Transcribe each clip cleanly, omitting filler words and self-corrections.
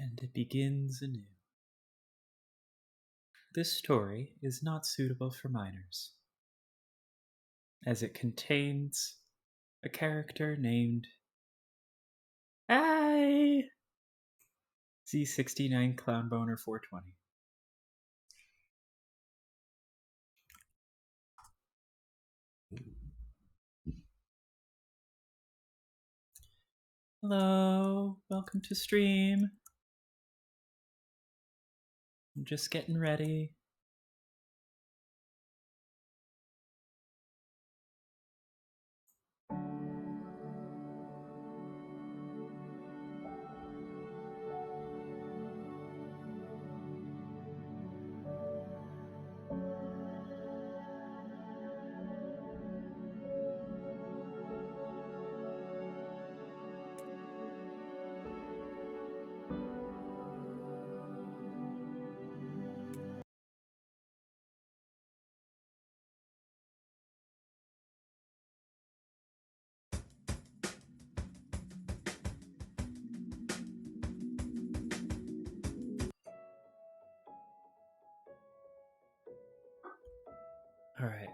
and it begins anew. This story is not suitable for minors, as it contains a character named Z69 Clownboner 420. Hello, welcome to stream. I'm just getting ready. All right.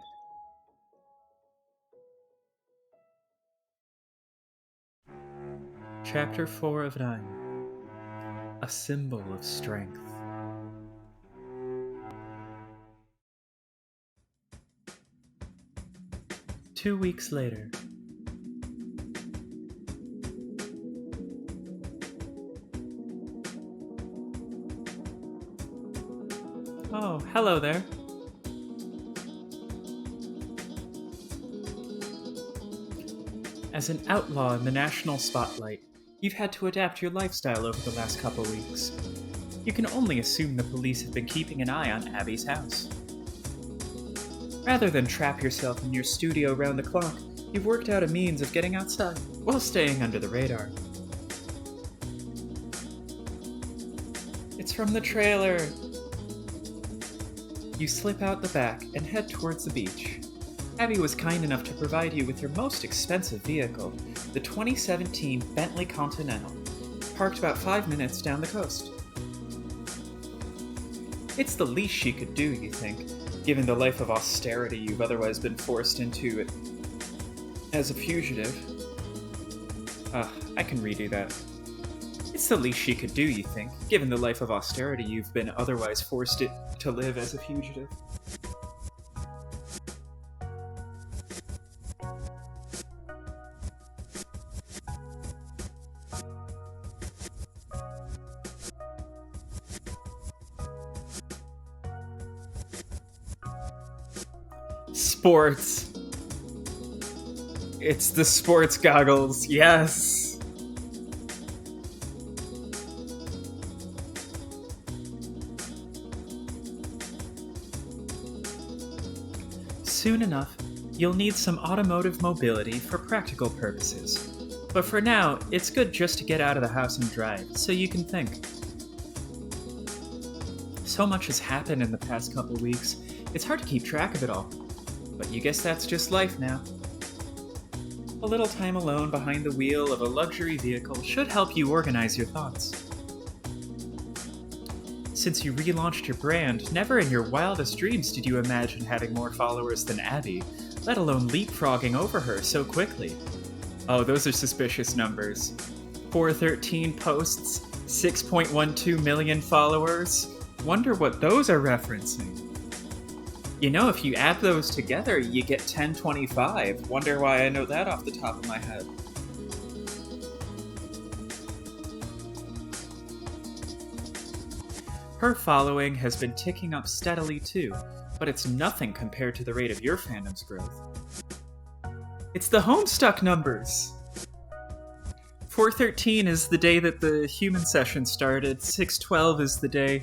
Chapter 4 of 9. A symbol of strength. Two weeks later. Oh, hello there. As an outlaw in the national spotlight, you've had to adapt your lifestyle over the last couple weeks. You can only assume the police have been keeping an eye on Abby's house. Rather than trap yourself in your studio round the clock, you've worked out a means of getting outside while staying under the radar. It's from the trailer! You slip out the back and head towards the beach. Abby was kind enough to provide you with her most expensive vehicle, the 2017 Bentley Continental, parked about 5 minutes down the coast. It's the least she could do, you think, given the life of austerity you've otherwise been forced into as a fugitive. I can redo that. It's the least she could do, you think, given the life of austerity you've been otherwise forced to live as a fugitive. Sports. It's the sports goggles, yes! Soon enough, you'll need some automotive mobility for practical purposes. But for now, it's good just to get out of the house and drive, so you can think. So much has happened in the past couple weeks, it's hard to keep track of it all. But you guess that's just life now. A little time alone behind the wheel of a luxury vehicle should help you organize your thoughts. Since you relaunched your brand, never in your wildest dreams did you imagine having more followers than Abby, let alone leapfrogging over her so quickly. Oh, those are suspicious numbers. 413 posts, 6.12 million followers. Wonder what those are referencing. You know, if you add those together, you get 1025. Wonder why I know that off the top of my head. Her following has been ticking up steadily too, but it's nothing compared to the rate of your fandom's growth. It's the Homestuck numbers! 413 is the day that the human session started, 612 is the day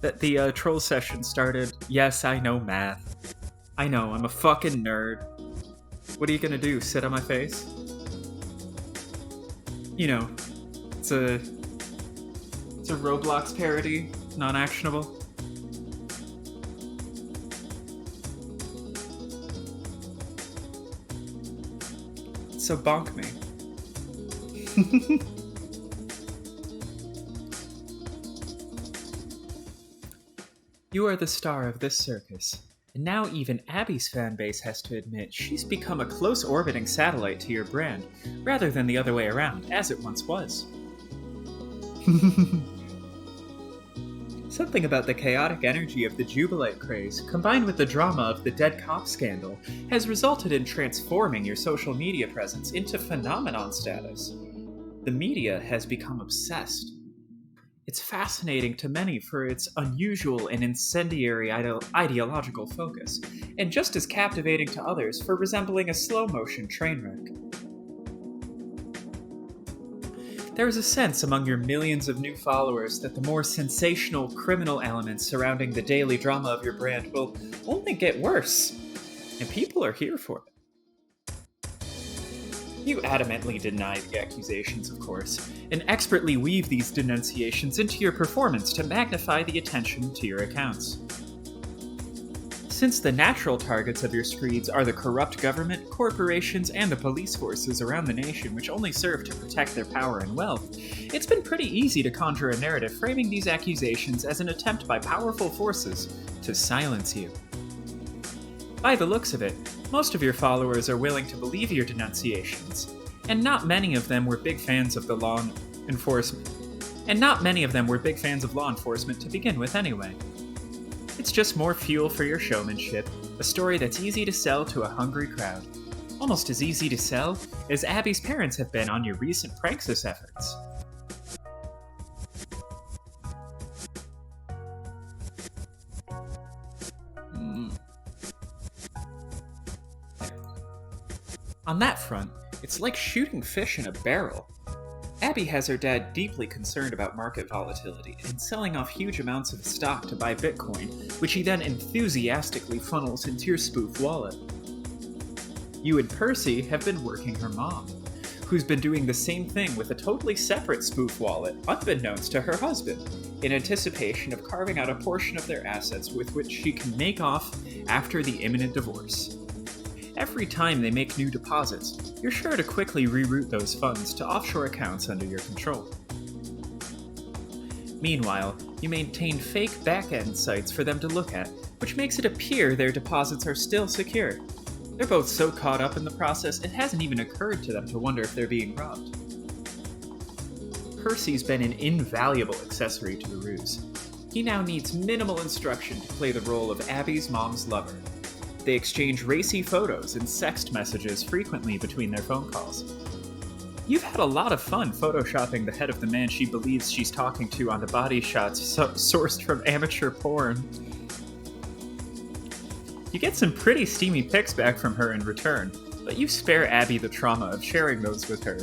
that the troll session started. Yes, I know math. I know, I'm a fucking nerd. What are you gonna do, sit on my face? You know, it's a Roblox parody, non-actionable. So bonk me. You are the star of this circus. And now even Abby's fanbase has to admit she's become a close orbiting satellite to your brand, rather than the other way around, as it once was. Something about the chaotic energy of the Jubilate craze, combined with the drama of the dead cop scandal, has resulted in transforming your social media presence into phenomenon status. The media has become obsessed. It's fascinating to many for its unusual and incendiary ideological focus, and just as captivating to others for resembling a slow-motion train wreck. There is a sense among your millions of new followers that the more sensational criminal elements surrounding the daily drama of your brand will only get worse, and people are here for it. You adamantly deny the accusations, of course, and expertly weave these denunciations into your performance to magnify the attention to your accounts. Since the natural targets of your screeds are the corrupt government, corporations, and the police forces around the nation which only serve to protect their power and wealth, it's been pretty easy to conjure a narrative framing these accusations as an attempt by powerful forces to silence you. By the looks of it, most of your followers are willing to believe your denunciations, and not many of them were big fans of the law enforcement. And not many of them were big fans of law enforcement to begin with anyway. It's just more fuel for your showmanship, a story that's easy to sell to a hungry crowd. Almost as easy to sell as Abby's parents have been on your recent Pranksus efforts. On that front, it's like shooting fish in a barrel. Abby has her dad deeply concerned about market volatility and selling off huge amounts of stock to buy Bitcoin, which he then enthusiastically funnels into your spoof wallet. You and Percy have been working her mom, who's been doing the same thing with a totally separate spoof wallet, unbeknownst to her husband, in anticipation of carving out a portion of their assets with which she can make off after the imminent divorce. Every time they make new deposits, you're sure to quickly reroute those funds to offshore accounts under your control. Meanwhile, you maintain fake back-end sites for them to look at, which makes it appear their deposits are still secure. They're both so caught up in the process, it hasn't even occurred to them to wonder if they're being robbed. Percy's been an invaluable accessory to the ruse. He now needs minimal instruction to play the role of Abby's mom's lover. They exchange racy photos and sext messages frequently between their phone calls. You've had a lot of fun photoshopping the head of the man she believes she's talking to onto body shots sourced from amateur porn. You get some pretty steamy pics back from her in return, but you spare Abby the trauma of sharing those with her.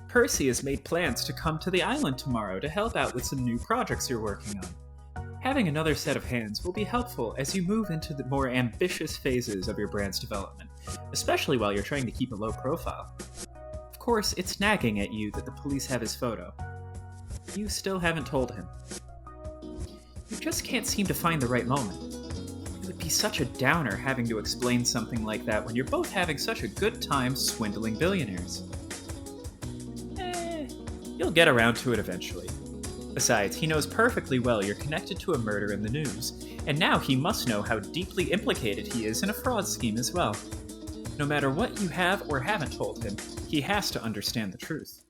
Percy has made plans to come to the island tomorrow to help out with some new projects you're working on. Having another set of hands will be helpful as you move into the more ambitious phases of your brand's development, especially while you're trying to keep a low profile. Of course, it's nagging at you that the police have his photo. You still haven't told him. You just can't seem to find the right moment. It would be such a downer having to explain something like that when you're both having such a good time swindling billionaires. You'll get around to it eventually. Besides, he knows perfectly well you're connected to a murder in the news, and now he must know how deeply implicated he is in a fraud scheme as well. No matter what you have or haven't told him, he has to understand the truth.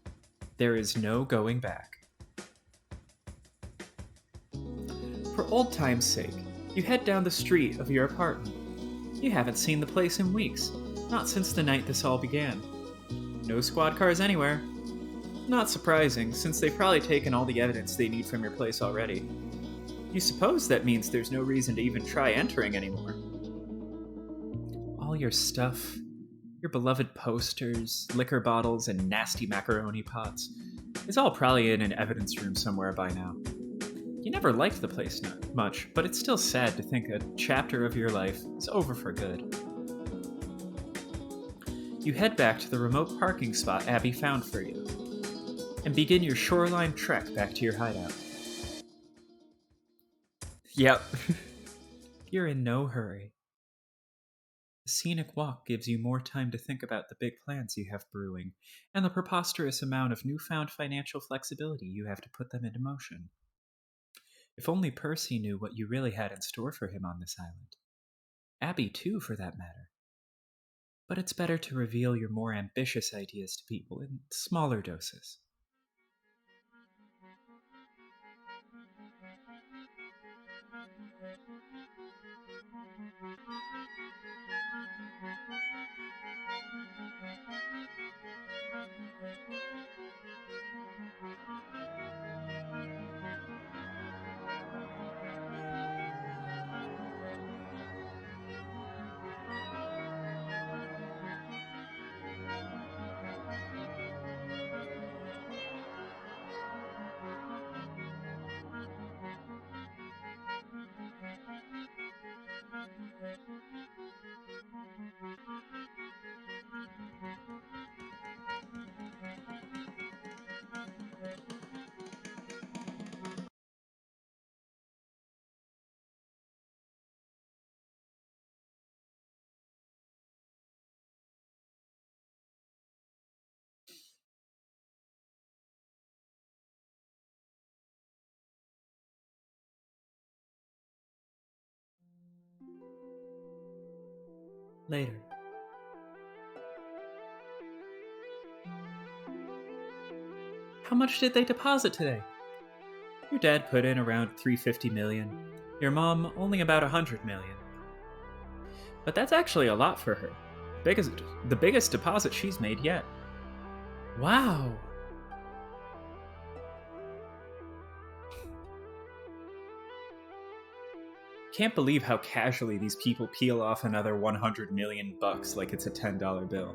There is no going back. For old time's sake, you head down the street of your apartment. You haven't seen the place in weeks, not since the night this all began. No squad cars anywhere. Not surprising, since they've probably taken all the evidence they need from your place already. You suppose that means there's no reason to even try entering anymore. All your stuff, your beloved posters, liquor bottles, and nasty macaroni pots, is all probably in an evidence room somewhere by now. You never liked the place much, but it's still sad to think a chapter of your life is over for good. You head back to the remote parking spot Abby found for you, and begin your shoreline trek back to your hideout. Yep. You're in no hurry. The scenic walk gives you more time to think about the big plans you have brewing, and the preposterous amount of newfound financial flexibility you have to put them into motion. If only Percy knew what you really had in store for him on this island. Abby, too, for that matter. But it's better to reveal your more ambitious ideas to people in smaller doses. Later. How much did they deposit today? Your dad put in around $350 million. Your mom only about $100 million. But that's actually a lot for her. The biggest deposit she's made yet. Wow. Can't believe how casually these people peel off another $100 million like it's a $10 bill.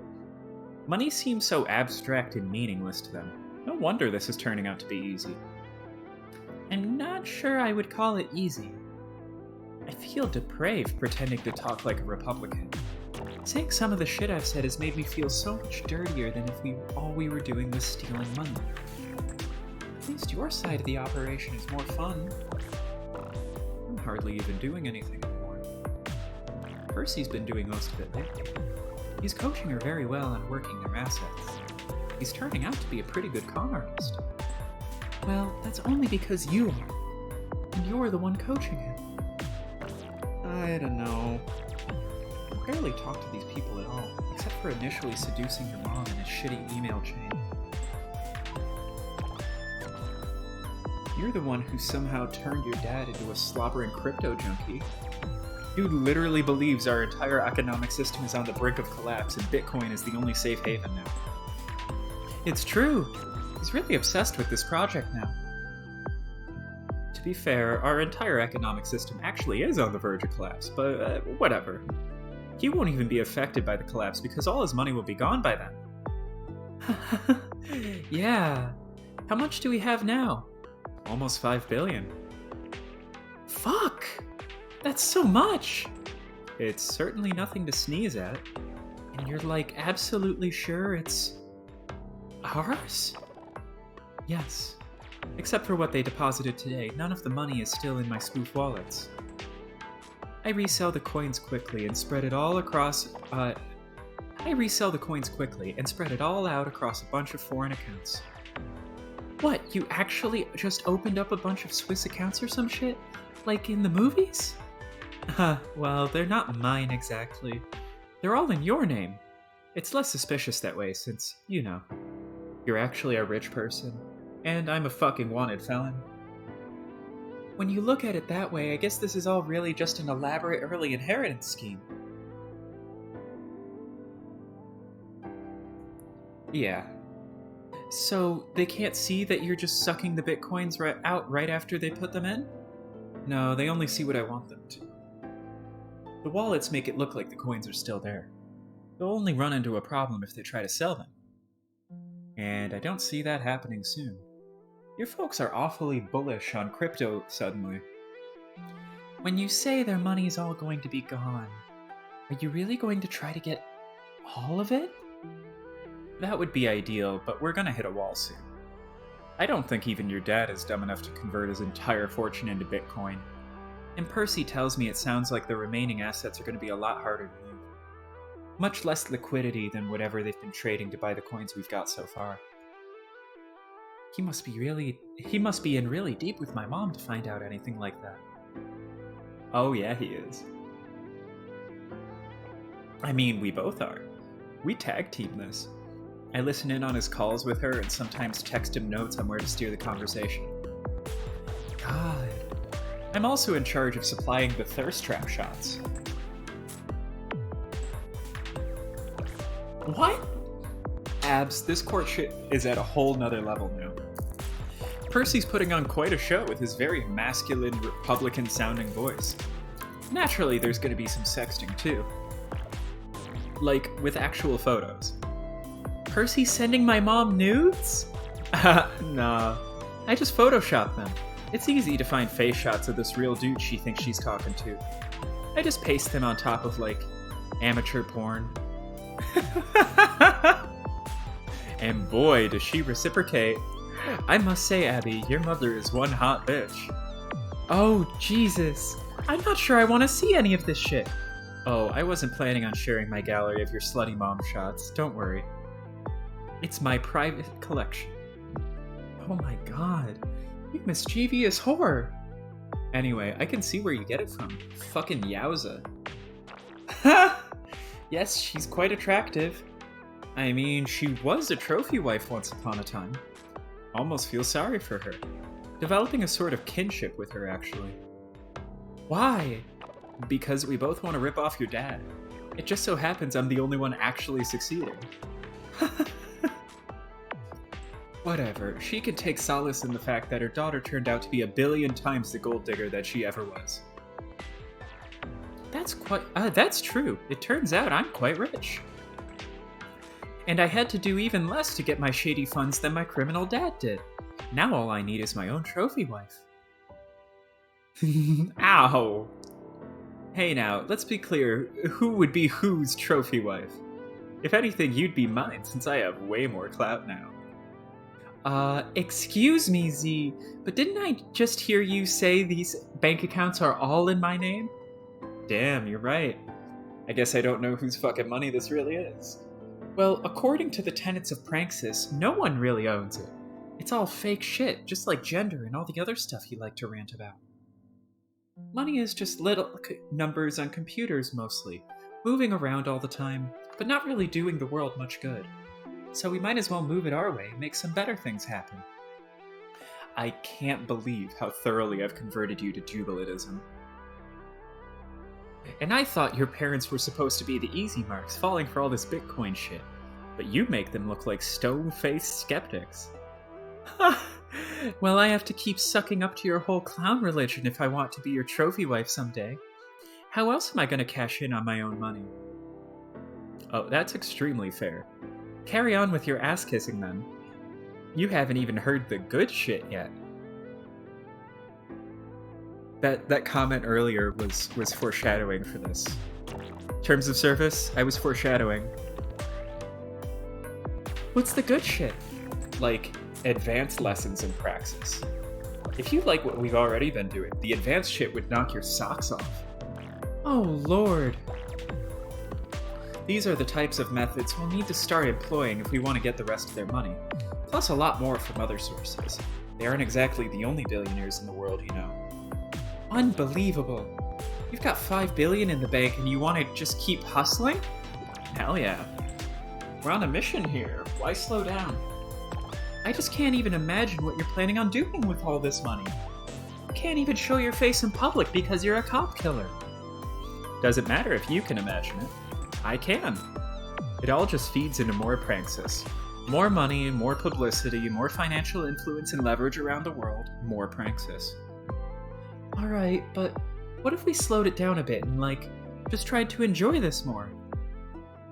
Money seems so abstract and meaningless to them. No wonder this is turning out to be easy. I'm not sure I would call it easy. I feel depraved pretending to talk like a Republican. Saying some of the shit I've said has made me feel so much dirtier than if all we were doing was stealing money. At least your side of the operation is more fun. I'm hardly even doing anything anymore. Percy's been doing most of it lately. He's coaching her very well and working their assets. He's turning out to be a pretty good con artist. Well, that's only because you are. And you're the one coaching him. I don't know. I barely talk to these people at all, except for initially seducing your mom in a shitty email chain. You're the one who somehow turned your dad into a slobbering crypto junkie. Dude literally believes our entire economic system is on the brink of collapse and Bitcoin is the only safe haven now. It's true. He's really obsessed with this project now. To be fair, our entire economic system actually is on the verge of collapse, but whatever. He won't even be affected by the collapse because all his money will be gone by then. Yeah. How much do we have now? Almost $5 billion. Fuck! That's so much! It's certainly nothing to sneeze at. And you're like absolutely sure it's ours? Yes. Except for what they deposited today, none of the money is still in my spoof wallets. I resell the coins quickly and spread it all across, out across a bunch of foreign accounts. What, you actually just opened up a bunch of Swiss accounts or some shit? Like in the movies? Well, they're not mine exactly. They're all in your name. It's less suspicious that way since, you're actually a rich person. And I'm a fucking wanted felon. When you look at it that way, I guess this is all really just an elaborate early inheritance scheme. Yeah. So, they can't see that you're just sucking the bitcoins out right after they put them in? No, they only see what I want them to. The wallets make it look like the coins are still there. They'll only run into a problem if they try to sell them. And I don't see that happening soon. Your folks are awfully bullish on crypto suddenly. When you say their money's all going to be gone, are you really going to try to get all of it? That would be ideal, but we're gonna hit a wall soon. I don't think even your dad is dumb enough to convert his entire fortune into Bitcoin. And Percy tells me it sounds like the remaining assets are going to be a lot harder to move. Much less liquidity than whatever they've been trading to buy the coins we've got so far. He must be in really deep with my mom to find out anything like that. Oh yeah, he is. I mean, we both are. We tag team this. I listen in on his calls with her and sometimes text him notes on where to steer the conversation. God. I'm also in charge of supplying the thirst trap shots. What? Abs, this courtship is at a whole nother level now. Percy's putting on quite a show with his very masculine, Republican-sounding voice. Naturally, there's going to be some sexting, too. Like, with actual photos. Percy sending my mom nudes? Nah. I just photoshopped them. It's easy to find face shots of this real dude she thinks she's talking to. I just paste them on top of, like, amateur porn. And boy, does she reciprocate. I must say, Abby, your mother is one hot bitch. Oh, Jesus. I'm not sure I want to see any of this shit. Oh, I wasn't planning on sharing my gallery of your slutty mom shots. Don't worry. It's my private collection. Oh my god. You mischievous whore. Anyway, I can see where you get it from. Fucking yowza. Ha! Yes, she's quite attractive. I mean, she was a trophy wife once upon a time. Almost feel sorry for her. Developing a sort of kinship with her, actually. Why? Because we both want to rip off your dad. It just so happens I'm the only one actually succeeding. Whatever, she can take solace in the fact that her daughter turned out to be 1,000,000,000 times the gold digger that she ever was. That's true. It turns out I'm quite rich. And I had to do even less to get my shady funds than my criminal dad did. Now all I need is my own trophy wife. Ow! Hey now, let's be clear, who would be whose trophy wife? If anything, you'd be mine, since I have way more clout now. Excuse me, Z, but didn't I just hear you say these bank accounts are all in my name? Damn, you're right. I guess I don't know whose fucking money this really is. Well, according to the tenets of Praxis, no one really owns it. It's all fake shit, just like gender and all the other stuff you like to rant about. Money is just little numbers on computers, mostly, moving around all the time, but not really doing the world much good. So we might as well move it our way and make some better things happen. I can't believe how thoroughly I've converted you to Jubilatism. And I thought your parents were supposed to be the easy marks, falling for all this Bitcoin shit. But you make them look like stone-faced skeptics. Well, I have to keep sucking up to your whole clown religion if I want to be your trophy wife someday. How else am I going to cash in on my own money? Oh, that's extremely fair. Carry on with your ass-kissing, then. You haven't even heard the good shit yet. That comment earlier was foreshadowing for this. Terms of service, I was foreshadowing. What's the good shit? Like, advanced lessons in Praxis. If you like what we've already been doing, the advanced shit would knock your socks off. Oh lord. These are the types of methods we'll need to start employing if we want to get the rest of their money. Plus a lot more from other sources. They aren't exactly the only billionaires in the world, you know. Unbelievable. You've got $5 billion in the bank and you want to just keep hustling? Hell yeah. We're on a mission here. Why slow down? I just can't even imagine what you're planning on doing with all this money. You can't even show your face in public because you're a cop killer. Doesn't matter if you can imagine it. I can. It all just feeds into more Praxis. More money, more publicity, more financial influence and leverage around the world, more Praxis. Alright, but what if we slowed it down a bit and, just tried to enjoy this more?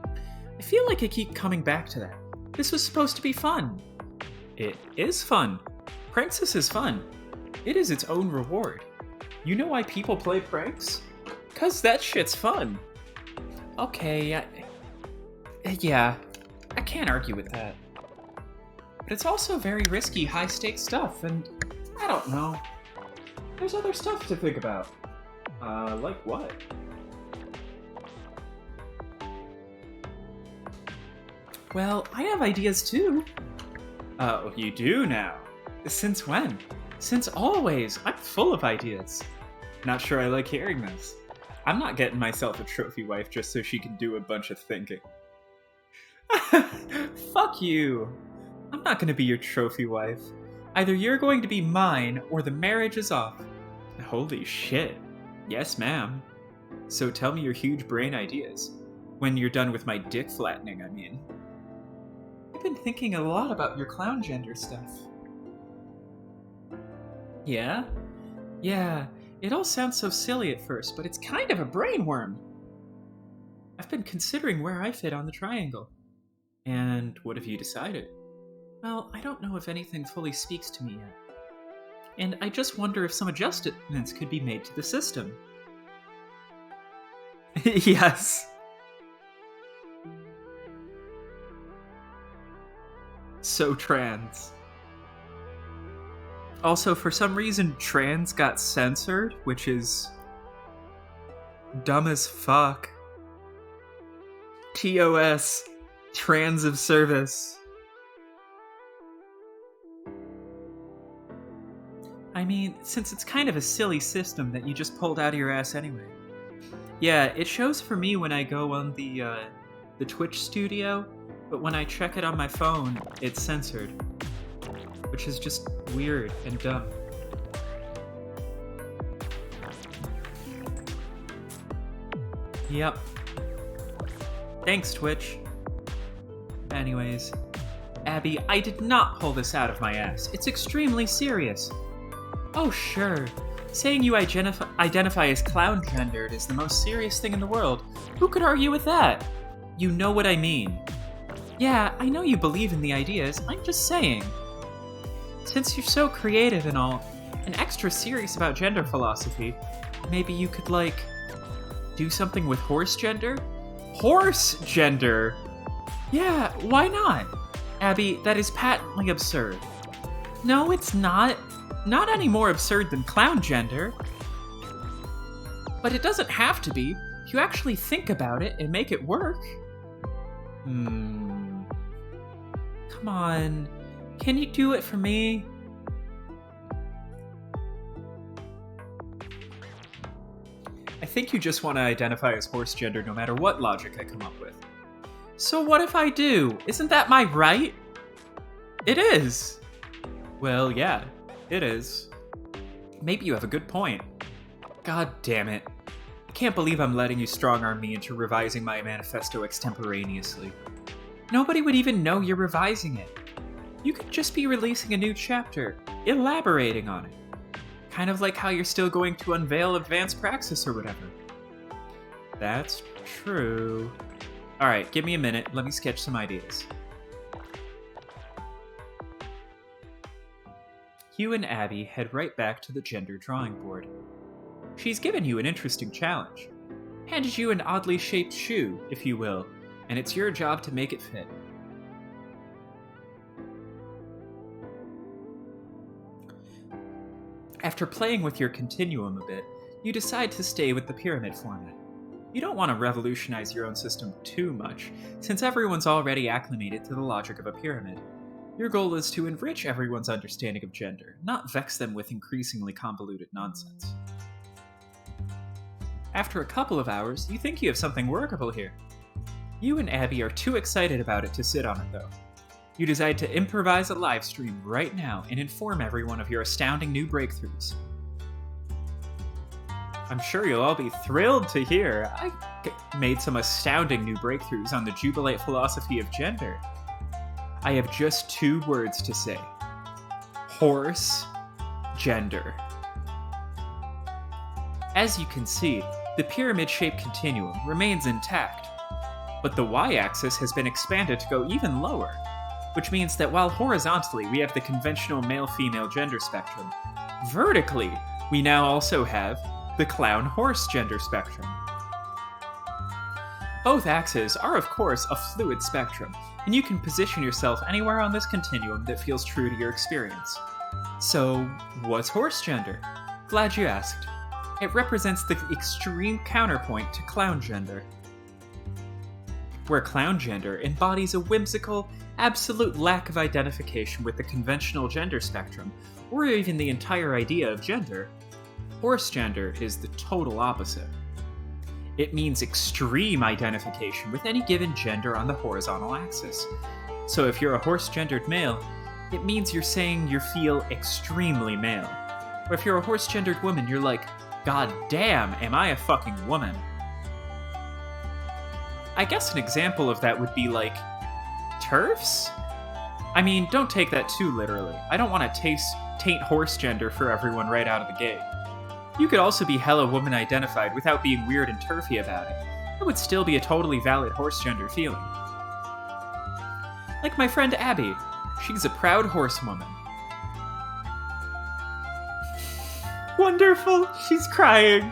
I feel like I keep coming back to that. This was supposed to be fun. It is fun. Praxis is fun. It is its own reward. You know why people play pranks? 'Cause that shit's fun. Okay, yeah, I can't argue with that. But it's also very risky, high-stakes stuff, and I don't know. There's other stuff to think about. Like what? Well, I have ideas too. Oh, you do now. Since when? Since always. I'm full of ideas. Not sure I like hearing this. I'm not getting myself a trophy wife just so she can do a bunch of thinking. Fuck you. I'm not gonna be your trophy wife. Either you're going to be mine, or the marriage is off. Holy shit. Yes, ma'am. So tell me your huge brain ideas. When you're done with my dick flattening, I mean. I've been thinking a lot about your clown gender stuff. Yeah? Yeah, it all sounds so silly at first, but it's kind of a brainworm. I've been considering where I fit on the triangle. And what have you decided? Well, I don't know if anything fully speaks to me yet. And I just wonder if some adjustments could be made to the system. Yes. So trans. Also, for some reason, trans got censored, which is dumb as fuck. TOS. Trans of service. I mean, since it's kind of a silly system that you just pulled out of your ass anyway. Yeah, it shows for me when I go on the Twitch studio, but when I check it on my phone, it's censored. Which is just weird and dumb. Yep. Thanks, Twitch. Anyways, Abby, I did not pull this out of my ass. It's extremely serious. Oh, sure. Saying you identify as clown-gendered is the most serious thing in the world. Who could argue with that? You know what I mean. Yeah, I know you believe in the ideas. I'm just saying. Since you're so creative and all, and extra serious about gender philosophy, maybe you could, like, do something with horse gender? Horse gender? Yeah, why not? Abby, that is patently absurd. No, it's not. Not any more absurd than clown gender. But it doesn't have to be. If you actually think about it and make it work. Come on. Can you do it for me? I think you just want to identify as horse gender no matter what logic I come up with. So what if I do? Isn't that my right? It is. Well, yeah, it is. Maybe you have a good point. God damn it. I can't believe I'm letting you strong-arm me into revising my manifesto extemporaneously. Nobody would even know you're revising it. You could just be releasing a new chapter, elaborating on it. Kind of like how you're still going to unveil advanced praxis or whatever. That's true. Alright, give me a minute, let me sketch some ideas. You and Abby head right back to the gender drawing board. She's given you an interesting challenge. Handed you an oddly shaped shoe, if you will, and it's your job to make it fit. After playing with your continuum a bit, you decide to stay with the pyramid format. You don't want to revolutionize your own system too much, since everyone's already acclimated to the logic of a pyramid. Your goal is to enrich everyone's understanding of gender, not vex them with increasingly convoluted nonsense. After a couple of hours, you think you have something workable here. You and Abby are too excited about it to sit on it, though. You decide to improvise a live stream right now and inform everyone of your astounding new breakthroughs. I'm sure you'll all be thrilled to hear I made some astounding new breakthroughs on the jubilate philosophy of gender. I have just 2 words to say. Horse gender. As you can see, the pyramid-shaped continuum remains intact, but the y-axis has been expanded to go even lower, which means that while horizontally we have the conventional male-female gender spectrum, vertically we now also have the clown-horse gender spectrum. Both axes are, of course, a fluid spectrum, and you can position yourself anywhere on this continuum that feels true to your experience. So, what's horse gender? Glad you asked. It represents the extreme counterpoint to clown gender. where clown gender embodies a whimsical, absolute lack of identification with the conventional gender spectrum, or even the entire idea of gender. Horse gender is the total opposite. It means extreme identification with any given gender on the horizontal axis. So if you're a horse-gendered male, it means you're saying you feel extremely male. Or if you're a horse-gendered woman, you're like, God damn, am I a fucking woman? I guess an example of that would be like, TERFs? I mean, don't take that too literally. I don't want to taint horse gender for everyone right out of the gate. You could also be hella woman identified without being weird and turfy about it. It would still be a totally valid horse gender feeling. Like my friend Abby. She's a proud horsewoman. Wonderful. She's crying.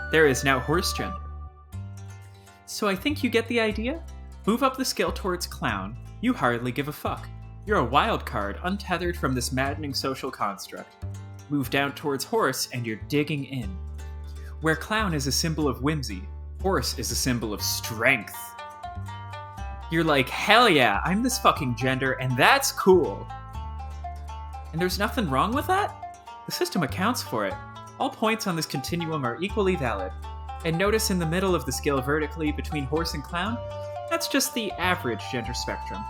There is now horse gender. So I think you get the idea? Move up the scale towards clown, you hardly give a fuck. You're a wild card, untethered from this maddening social construct. Move down towards horse, and you're digging in. Where clown is a symbol of whimsy, horse is a symbol of strength. You're like, hell yeah, I'm this fucking gender, and that's cool. And there's nothing wrong with that? The system accounts for it. All points on this continuum are equally valid. And notice in the middle of the scale vertically between horse and clown, that's just the average gender spectrum.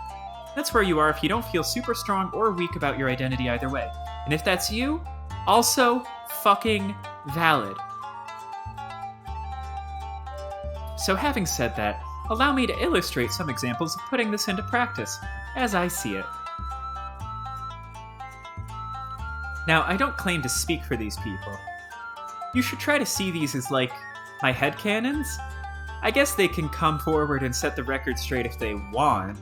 That's where you are if you don't feel super strong or weak about your identity either way. And if that's you, also fucking valid. So having said that, allow me to illustrate some examples of putting this into practice, as I see it. Now, I don't claim to speak for these people. You should try to see these as like my headcanons. I guess they can come forward and set the record straight if they want.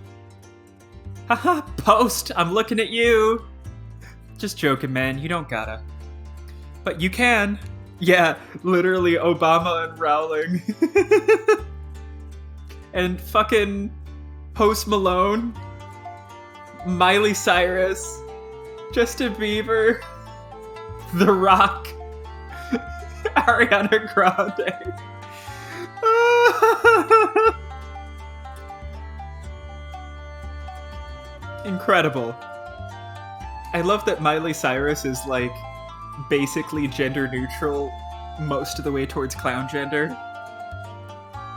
Haha, Post, I'm looking at you! Just joking, man, you don't gotta. But you can. Yeah, literally Obama and Rowling. And fucking Post Malone, Miley Cyrus, Justin Bieber, The Rock, Ariana Grande. Incredible. I love that Miley Cyrus is like basically gender neutral most of the way towards clown gender.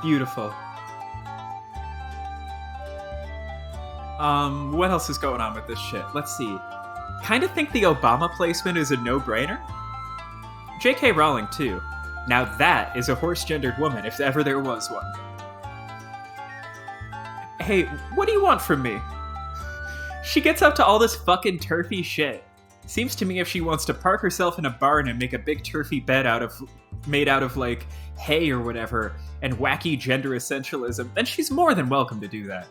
Beautiful. What else is going on with this shit? Let's see. Kinda think the Obama placement is a no-brainer? J.K. Rowling, too. Now that is a horse-gendered woman, if ever there was one. Hey, what do you want from me? She gets up to all this fucking turfy shit. Seems to me if she wants to park herself in a barn and make a big turfy bed made out of, like, hay or whatever, and wacky gender essentialism, then she's more than welcome to do that.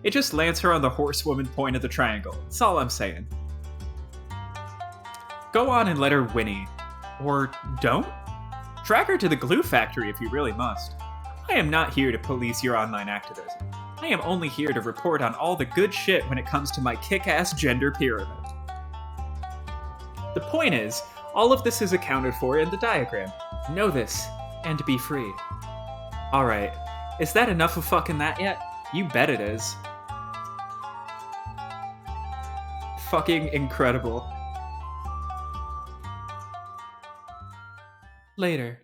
It just lands her on the horsewoman point of the triangle. That's all I'm saying. Go on and let her whinny. Or don't? Drag her to the glue factory if you really must. I am not here to police your online activism. I am only here to report on all the good shit when it comes to my kick-ass gender pyramid. The point is, all of this is accounted for in the diagram. Know this, and be free. Alright, is that enough of fucking that yet? You bet it is. Fucking incredible. Later.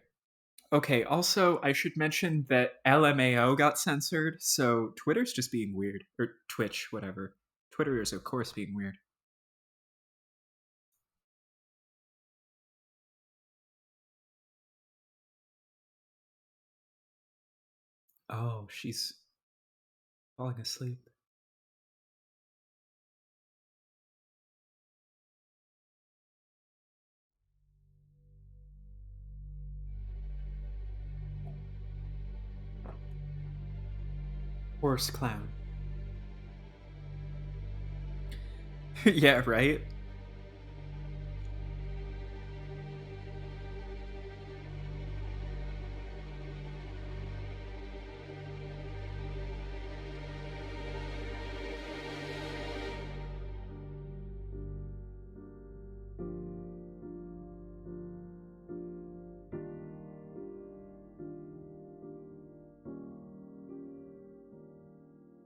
Okay, also, I should mention that LMAO got censored, so Twitter's just being weird. Or Twitch, whatever. Twitter is, of course, being weird. Oh, she's falling asleep. Horse clown. Yeah, right?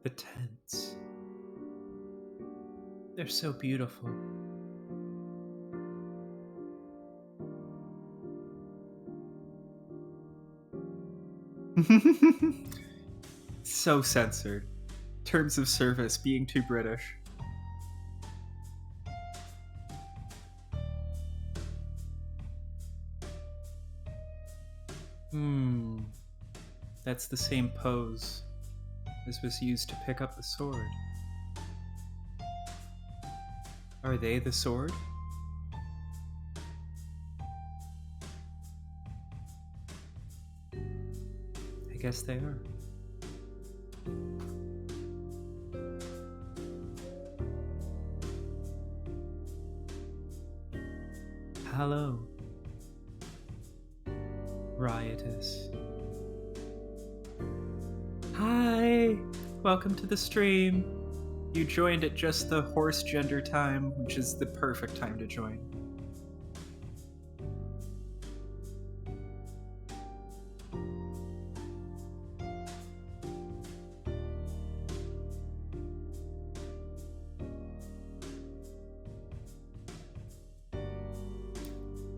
The tents. They're so beautiful. So censored. Terms of service being too British. That's the same pose as was used to pick up the sword. Are they the sword? I guess they are. Hello, riotous. Hi! Welcome to the stream. You joined at just the horse gender time, which is the perfect time to join.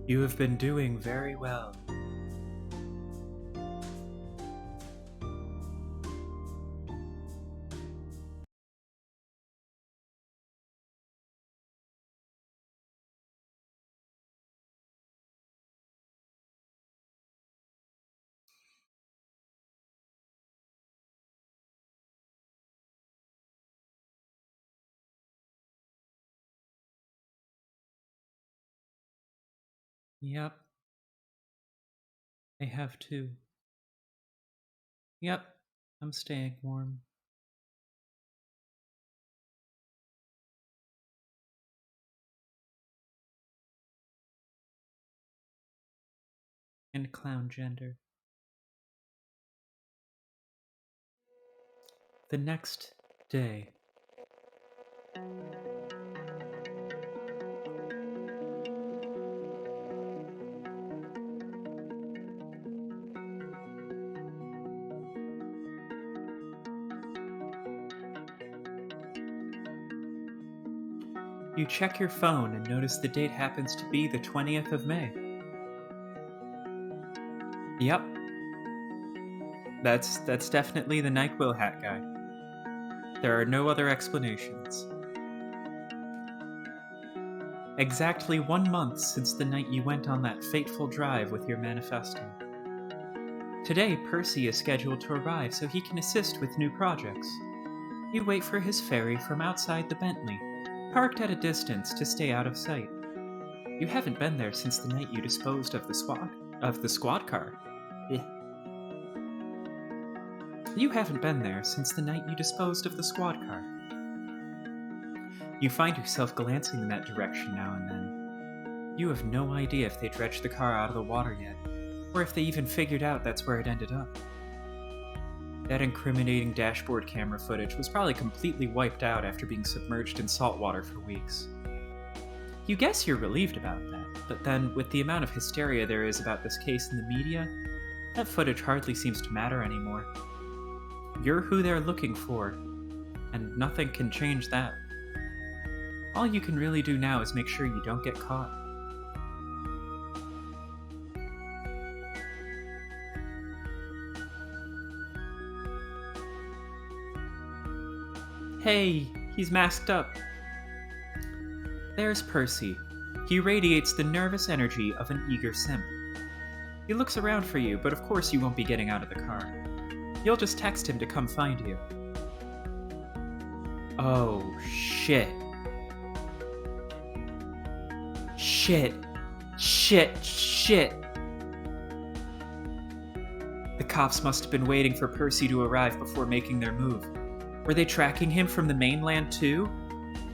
You have been doing very well. Yep. I have too. Yep. I'm staying warm. And clown gender. The next day. You check your phone and notice the date happens to be the 20th of May. Yep. That's definitely the NyQuil hat guy. There are no other explanations. Exactly 1 month since the night you went on that fateful drive with your manifesto. Today, Percy is scheduled to arrive so he can assist with new projects. You wait for his ferry from outside the Bentley, parked at a distance to stay out of sight. You haven't been there since the night you disposed of the squad car. You haven't been there since the night you disposed of the squad car. You find yourself glancing in that direction now and then. You have no idea if they dredged the car out of the water yet, or if they even figured out that's where it ended up. That incriminating dashboard camera footage was probably completely wiped out after being submerged in salt water for weeks. You guess you're relieved about that, but then, with the amount of hysteria there is about this case in the media, that footage hardly seems to matter anymore. You're who they're looking for, and nothing can change that. All you can really do now is make sure you don't get caught. Hey, he's masked up. There's Percy. He radiates the nervous energy of an eager simp. He looks around for you, but of course you won't be getting out of the car. You'll just text him to come find you. Oh, shit. Shit. The cops must have been waiting for Percy to arrive before making their move. Were they tracking him from the mainland too?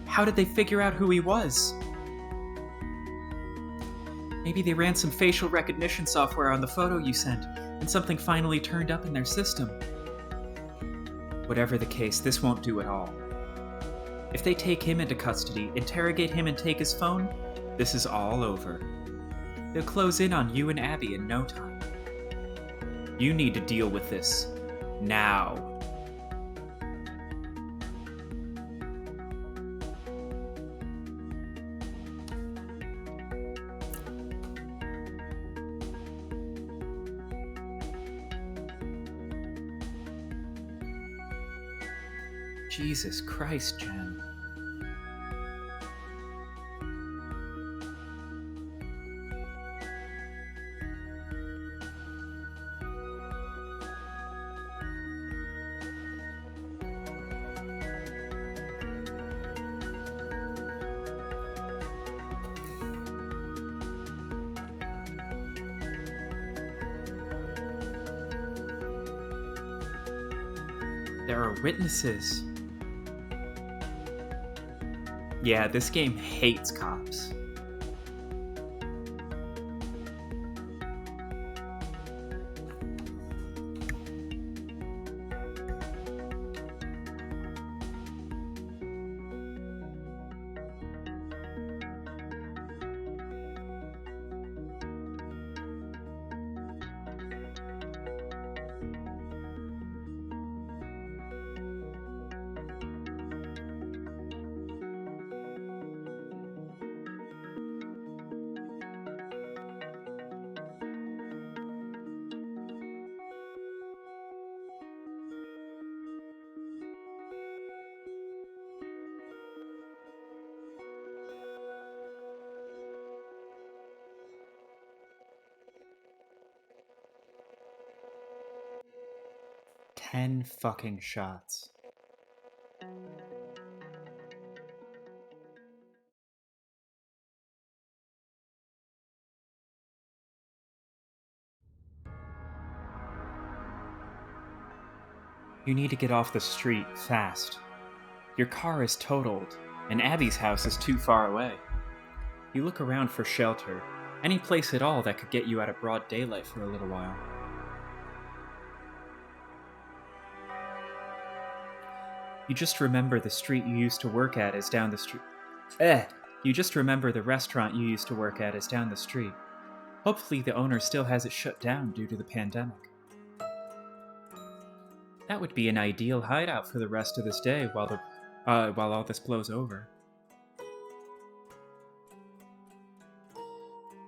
How did they figure out who he was? Maybe they ran some facial recognition software on the photo you sent, and something finally turned up in their system. Whatever the case, this won't do at all. If they take him into custody, interrogate him and take his phone, this is all over. They'll close in on you and Abby in no time. You need to deal with this. Now. Jesus Christ, Jen. There are witnesses. Yeah, this game hates cops. Ten fucking shots. You need to get off the street fast. Your car is totaled, and Abby's house is too far away. You look around for shelter, any place at all that could get you out of broad daylight for a little while. You just remember the street you used to work at is down the street. You just remember the restaurant you used to work at is down the street. Hopefully the owner still has it shut down due to the pandemic. That would be an ideal hideout for the rest of this day while all this blows over.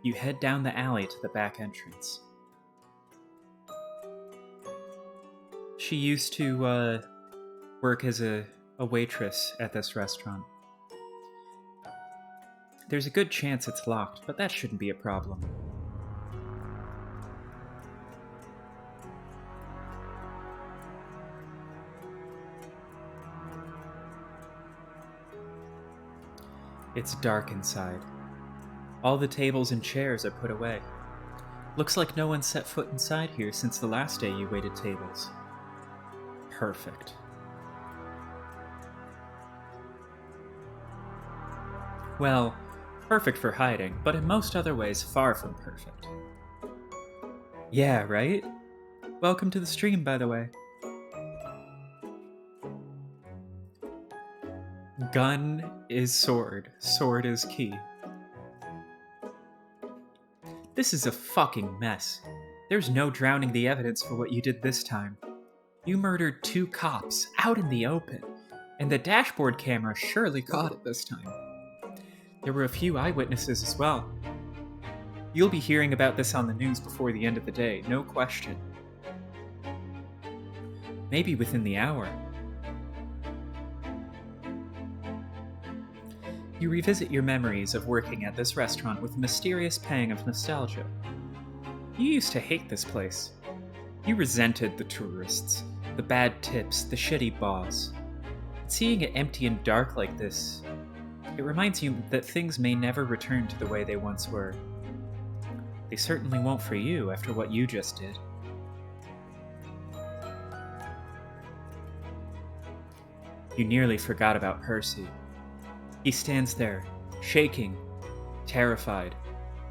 You head down the alley to the back entrance. She used to work as a waitress at this restaurant. There's a good chance it's locked, but that shouldn't be a problem. It's dark inside. All the tables and chairs are put away. Looks like no one set foot inside here since the last day you waited tables. Perfect. Well, perfect for hiding, but in most other ways far from perfect. Yeah, right? Welcome to the stream, by the way. Gun is sword. Sword is key. This is a fucking mess. There's no drowning the evidence for what you did this time. You murdered 2 cops out in the open, and the dashboard camera surely caught it this time. There were a few eyewitnesses as well. You'll be hearing about this on the news before the end of the day, no question. Maybe within the hour. You revisit your memories of working at this restaurant with a mysterious pang of nostalgia. You used to hate this place. You resented the tourists, the bad tips, the shitty boss. Seeing it empty and dark like this, it reminds you that things may never return to the way they once were. They certainly won't for you after what you just did. You nearly forgot about Percy. He stands there, shaking, terrified,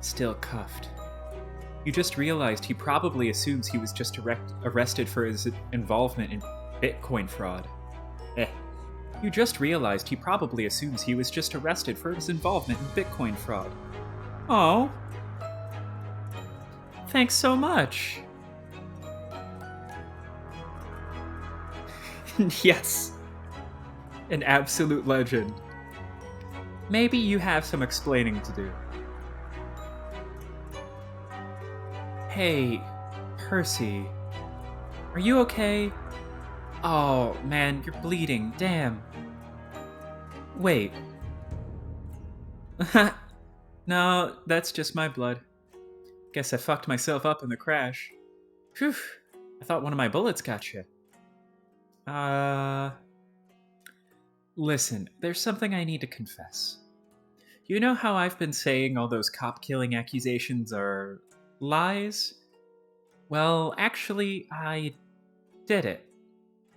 still cuffed. You just realized he probably assumes he was just arrested for his involvement in Bitcoin fraud. You just realized he probably assumes he was just arrested for his involvement in Bitcoin fraud. Oh. Thanks so much. Yes. An absolute legend. Maybe you have some explaining to do. Hey, Percy. Are you okay? Oh, man, you're bleeding. Damn. Wait. No, that's just my blood. Guess I fucked myself up in the crash. Phew. I thought one of my bullets got you. Listen, there's something I need to confess. You know how I've been saying all those cop-killing accusations are lies? Well, actually, I did it.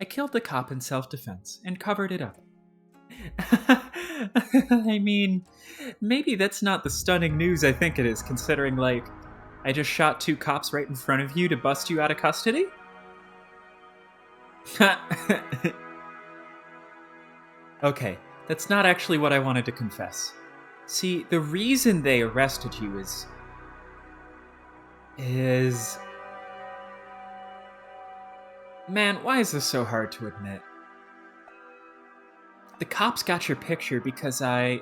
I killed the cop in self-defense and covered it up. I mean, maybe that's not the stunning news I think it is, considering, like, I just shot 2 cops right in front of you to bust you out of custody? Okay, that's not actually what I wanted to confess. See, the reason they arrested you is... Man, why is this so hard to admit? The cops got your picture because I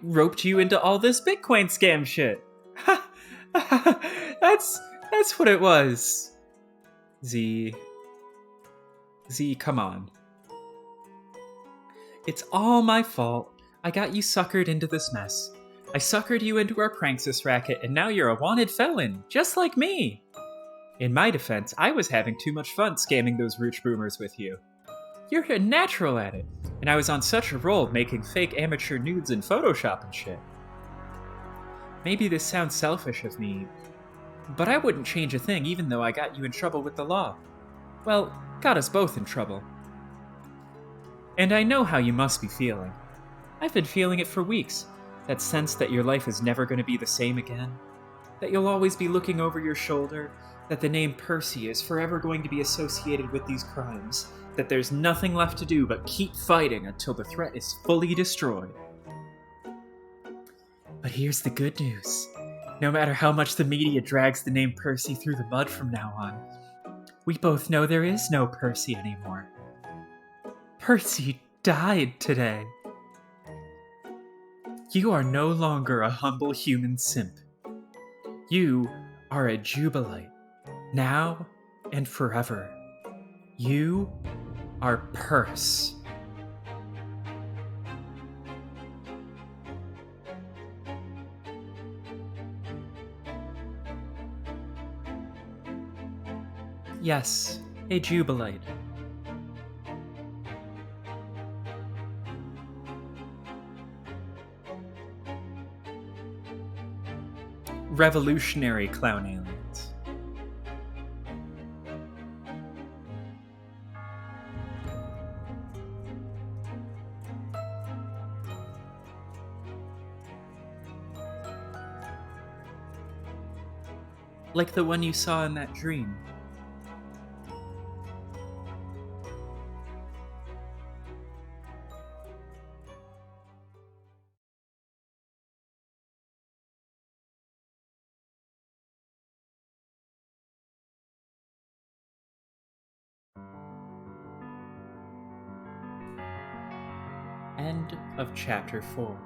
roped you into all this Bitcoin scam shit. That's what it was. Z, come on. It's all my fault. I got you suckered into this mess. I suckered you into our pranksters racket, and now you're a wanted felon, just like me. In my defense, I was having too much fun scamming those rooch boomers with you. You're a natural at it, and I was on such a roll making fake amateur nudes in Photoshop and shit. Maybe this sounds selfish of me, but I wouldn't change a thing even though I got you in trouble with the law. Well, got us both in trouble. And I know how you must be feeling. I've been feeling it for weeks. That sense that your life is never going to be the same again. That you'll always be looking over your shoulder. That the name Percy is forever going to be associated with these crimes. That there's nothing left to do but keep fighting until the threat is fully destroyed. But here's the good news. No matter how much the media drags the name Percy through the mud from now on, we both know there is no Percy anymore. Percy died today. You are no longer a humble human simp. You are a Jubilite, now and forever. You are Perse. Yes, a Jubilite. Revolutionary clown aliens. Like the one you saw in that dream. End of Chapter 4.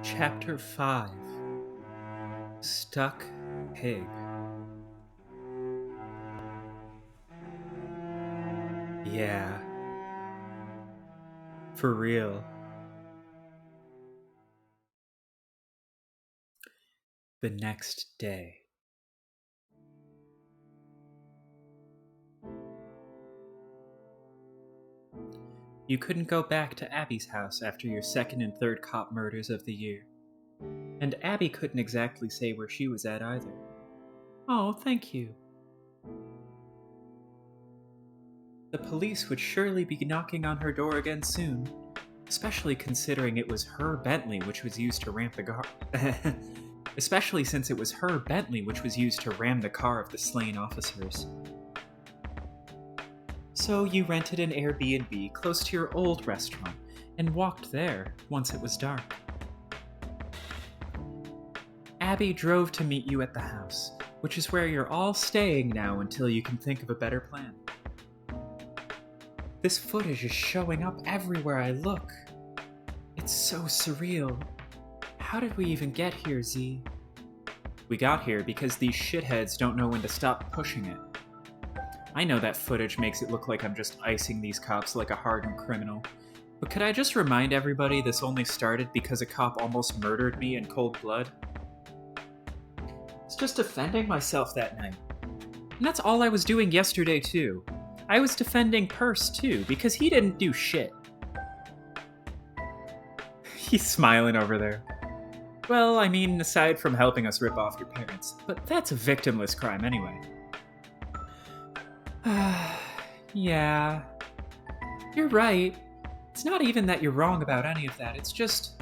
Chapter 5. Stuck Pig. Yeah. For real. The next day. You couldn't go back to Abby's house after your second and third cop murders of the year. And Abby couldn't exactly say where she was at either. Oh, thank you. The police would surely be knocking on her door again soon, especially considering it was her Bentley which was used to ram the car. Especially since it was her Bentley which was used to ram the car of the slain officers. So you rented an Airbnb close to your old restaurant and walked there once it was dark. Abby drove to meet you at the house, which is where you're all staying now until you can think of a better plan. This footage is showing up everywhere I look. It's so surreal. How did we even get here, Z? We got here because these shitheads don't know when to stop pushing it. I know that footage makes it look like I'm just icing these cops like a hardened criminal, but could I just remind everybody this only started because a cop almost murdered me in cold blood? It's just defending myself that night. And that's all I was doing yesterday too. I was defending Purse too, because he didn't do shit. He's smiling over there. Well, I mean, aside from helping us rip off your parents, but that's a victimless crime anyway. Yeah. You're right. It's not even that you're wrong about any of that, it's just...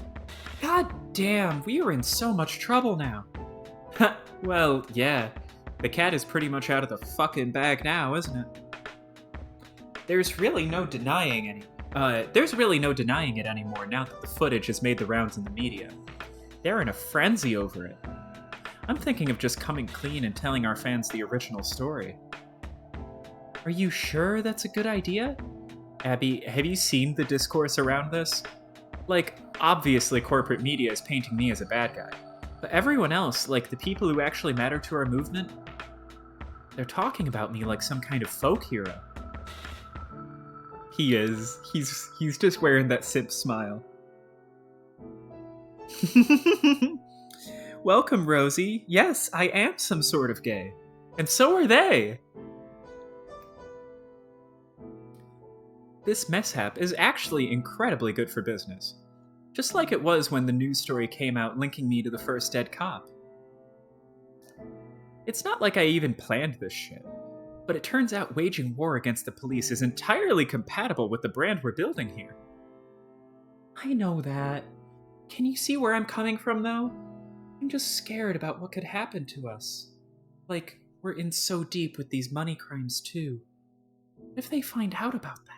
God damn, we are in so much trouble now. Well, yeah. The cat is pretty much out of the fucking bag now, isn't it? There's really no denying it anymore now that the footage has made the rounds in the media. They're in a frenzy over it. I'm thinking of just coming clean and telling our fans the original story. Are you sure that's a good idea? Abby, have you seen the discourse around this? Like, obviously corporate media is painting me as a bad guy. But everyone else, like the people who actually matter to our movement, they're talking about me like some kind of folk hero. He is. He's just wearing that simp smile. Welcome, Rosie. Yes, I am some sort of gay. And so are they. This mishap is actually incredibly good for business. Just like it was when the news story came out linking me to the first dead cop. It's not like I even planned this shit, but it turns out waging war against the police is entirely compatible with the brand we're building here. I know that. Can you see where I'm coming from, though? I'm just scared about what could happen to us. Like, we're in so deep with these money crimes, too. What if they find out about that?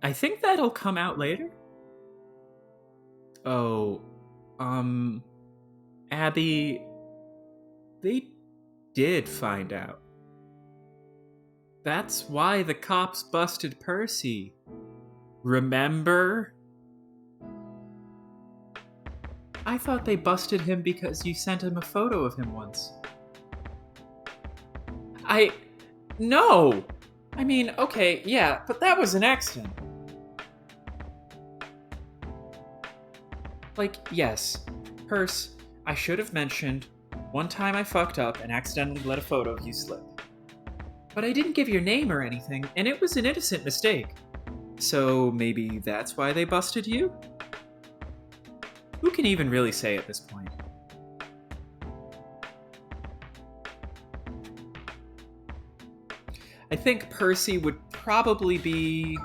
I think that'll come out later. Oh, Abby, they did find out. That's why the cops busted Percy. Remember? I thought they busted him because you sent him a photo of him once. No! I mean, okay, yeah, but that was an accident. Like, yes, Purse, I should have mentioned, one time I fucked up and accidentally let a photo of you slip. But I didn't give your name or anything, and it was an innocent mistake. So maybe that's why they busted you? Who can even really say at this point? I think Percy would probably be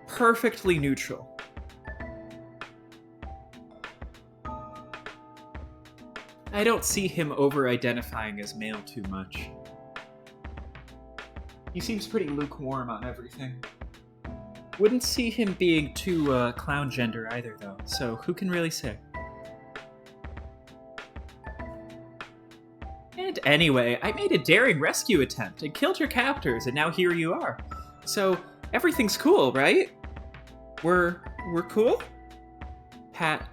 perfectly neutral. I don't see him over-identifying as male too much. He seems pretty lukewarm on everything. Wouldn't see him being too clown gender either, though, so who can really say? And anyway, I made a daring rescue attempt and killed your captors, and now here you are. So, everything's cool, right? We're cool? Pat.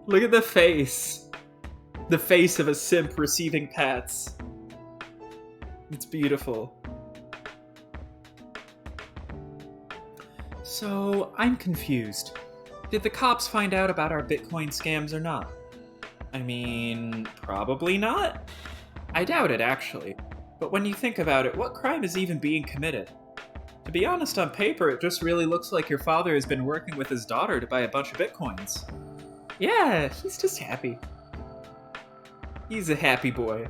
Look at the face. The face of a simp receiving pats. It's beautiful. So, I'm confused. Did the cops find out about our Bitcoin scams or not? I mean, probably not. I doubt it, actually. But when you think about it, what crime is even being committed? To be honest, on paper, it just really looks like your father has been working with his daughter to buy a bunch of Bitcoins. Yeah, he's just happy. He's a happy boy.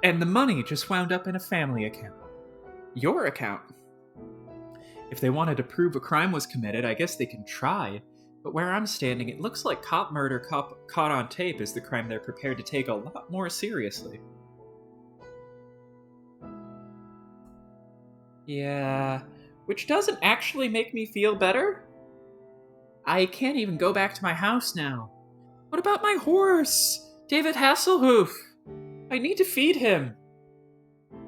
And the money just wound up in a family account. Your account. If they wanted to prove a crime was committed, I guess they can try. But where I'm standing, it looks like cop murder caught on tape is the crime they're prepared to take a lot more seriously. Yeah, which doesn't actually make me feel better. I can't even go back to my house now. What about my horse? David Hasselhoof. I need to feed him.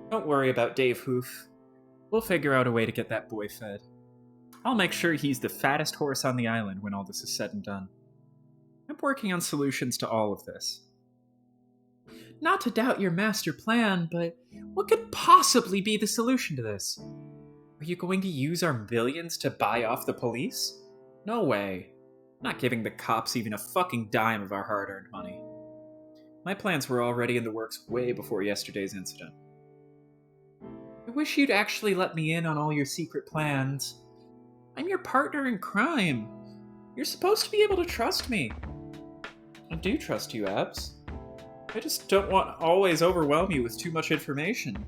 Don't worry about Dave Hoof. We'll figure out a way to get that boy fed. I'll make sure he's the fattest horse on the island when all this is said and done. I'm working on solutions to all of this. Not to doubt your master plan, but what could possibly be the solution to this? Are you going to use our millions to buy off the police? No way. I'm not giving the cops even a fucking dime of our hard-earned money. My plans were already in the works way before yesterday's incident. I wish you'd actually let me in on all your secret plans. I'm your partner in crime. You're supposed to be able to trust me. I do trust you, Abs. I just don't want to always overwhelm you with too much information.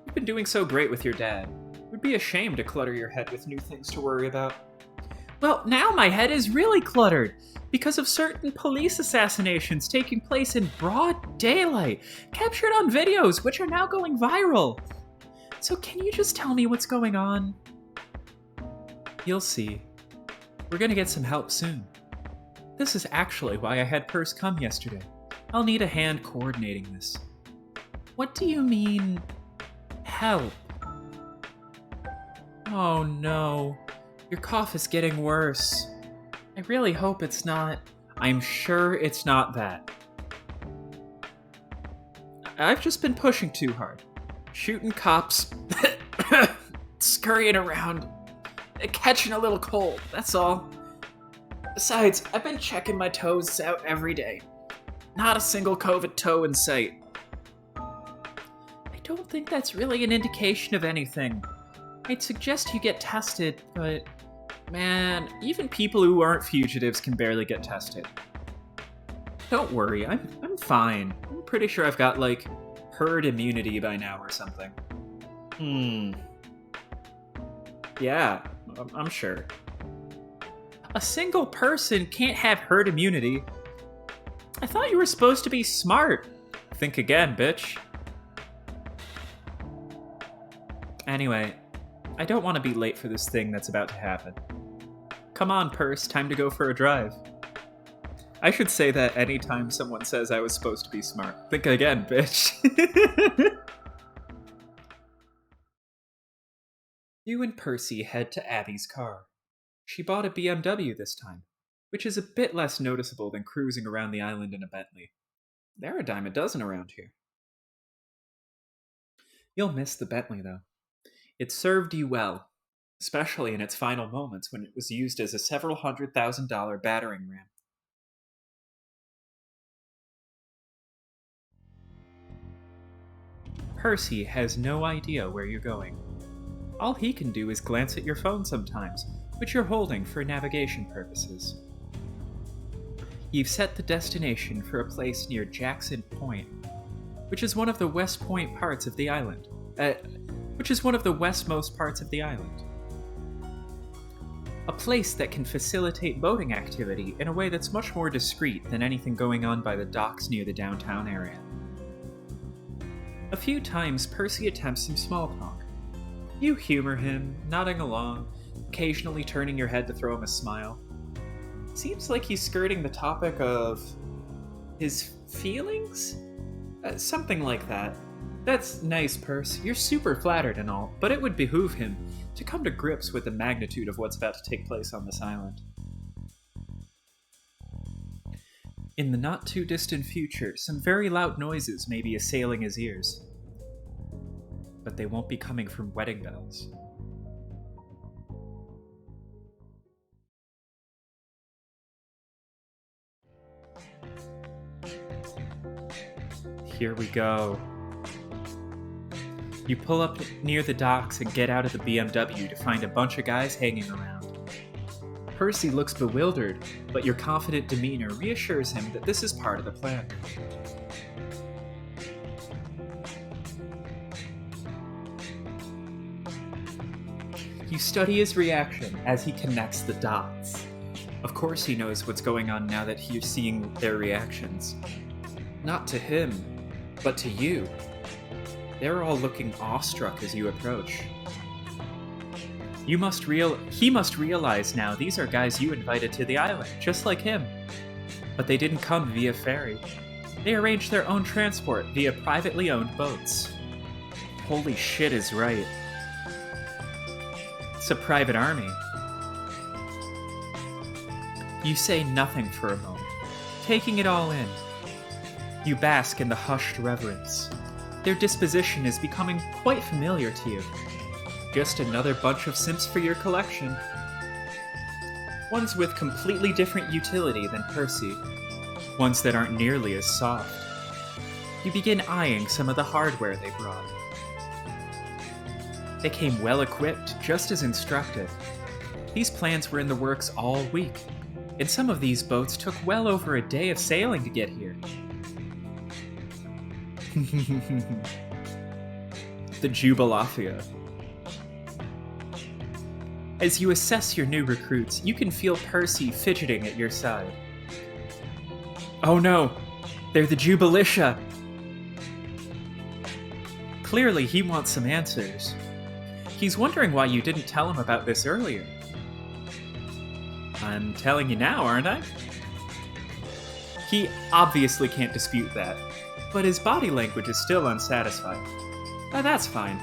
You've been doing so great with your dad. It would be a shame to clutter your head with new things to worry about. Well, now my head is really cluttered because of certain police assassinations taking place in broad daylight, captured on videos which are now going viral. So can you just tell me what's going on? You'll see. We're gonna get some help soon. This is actually why I had Perse come yesterday. I'll need a hand coordinating this. What do you mean, help? Oh no. Your cough is getting worse. I really hope it's not. I'm sure it's not that. I've just been pushing too hard. Shooting cops, scurrying around, catching a little cold, that's all. Besides, I've been checking my toes out every day. Not a single COVID toe in sight. I don't think that's really an indication of anything. I'd suggest you get tested, but man, even people who aren't fugitives can barely get tested. Don't worry, I'm fine. I'm pretty sure I've got, like, herd immunity by now or something. Yeah, I'm sure. A single person can't have herd immunity. I thought you were supposed to be smart. Think again, bitch. Anyway, I don't want to be late for this thing that's about to happen. Come on, Perse, time to go for a drive. I should say that anytime someone says I was supposed to be smart. Think again, bitch. You and Percy head to Abby's car. She bought a BMW this time, which is a bit less noticeable than cruising around the island in a Bentley. They're a dime a dozen around here. You'll miss the Bentley, though. It served you well, especially in its final moments when it was used as a several $100,000 battering ram. Percy has no idea where you're going. All he can do is glance at your phone sometimes, which you're holding for navigation purposes. You've set the destination for a place near Jackson Point, which is one of the West Point parts of the island. Which is one of the westmost parts of the island. A place that can facilitate boating activity in a way that's much more discreet than anything going on by the docks near the downtown area. A few times, Percy attempts some small talk. You humor him, nodding along, occasionally turning your head to throw him a smile. Seems like he's skirting the topic of his feelings? Something like that. That's nice, Perse. You're super flattered and all, but it would behoove him to come to grips with the magnitude of what's about to take place on this island. In the not-too-distant future, some very loud noises may be assailing his ears. But they won't be coming from wedding bells. Here we go. You pull up near the docks and get out of the BMW to find a bunch of guys hanging around. Percy looks bewildered, but your confident demeanor reassures him that this is part of the plan. You study his reaction as he connects the dots. Of course he knows what's going on now that you're seeing their reactions. Not to him, but to you. They're all looking awestruck as you approach. He must realize now these are guys you invited to the island, just like him. But they didn't come via ferry. They arranged their own transport via privately owned boats. Holy shit is right. It's a private army. You say nothing for a moment, taking it all in. You bask in the hushed reverence. Their disposition is becoming quite familiar to you. Just another bunch of simps for your collection. Ones with completely different utility than Percy. Ones that aren't nearly as soft. You begin eyeing some of the hardware they brought. They came well equipped, just as instructed. These plans were in the works all week, and some of these boats took well over a day of sailing to get here. The Jubilafia. As you assess your new recruits, you can feel Percy fidgeting at your side. Oh no, they're the Jubilitia! Clearly he wants some answers. He's wondering why you didn't tell him about this earlier. I'm telling you now, aren't I? He obviously can't dispute that, but his body language is still unsatisfied. That's fine.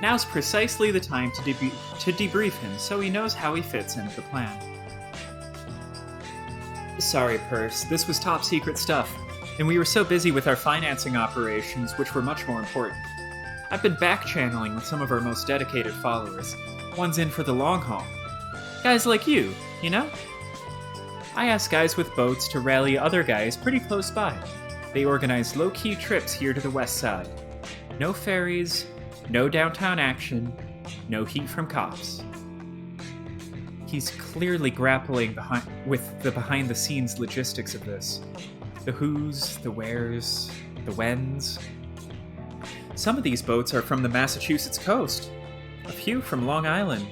Now's precisely the time to debrief him so he knows how he fits into the plan. Sorry, Perce, this was top secret stuff, and we were so busy with our financing operations, which were much more important. I've been back-channeling with some of our most dedicated followers, ones in for the long haul. Guys like you know? I asked guys with boats to rally other guys pretty close by. They organized low-key trips here to the west side. No ferries, no downtown action, no heat from cops. He's clearly grappling with the behind-the-scenes logistics of this. The who's, the where's, the when's. Some of these boats are from the Massachusetts coast. A few from Long Island.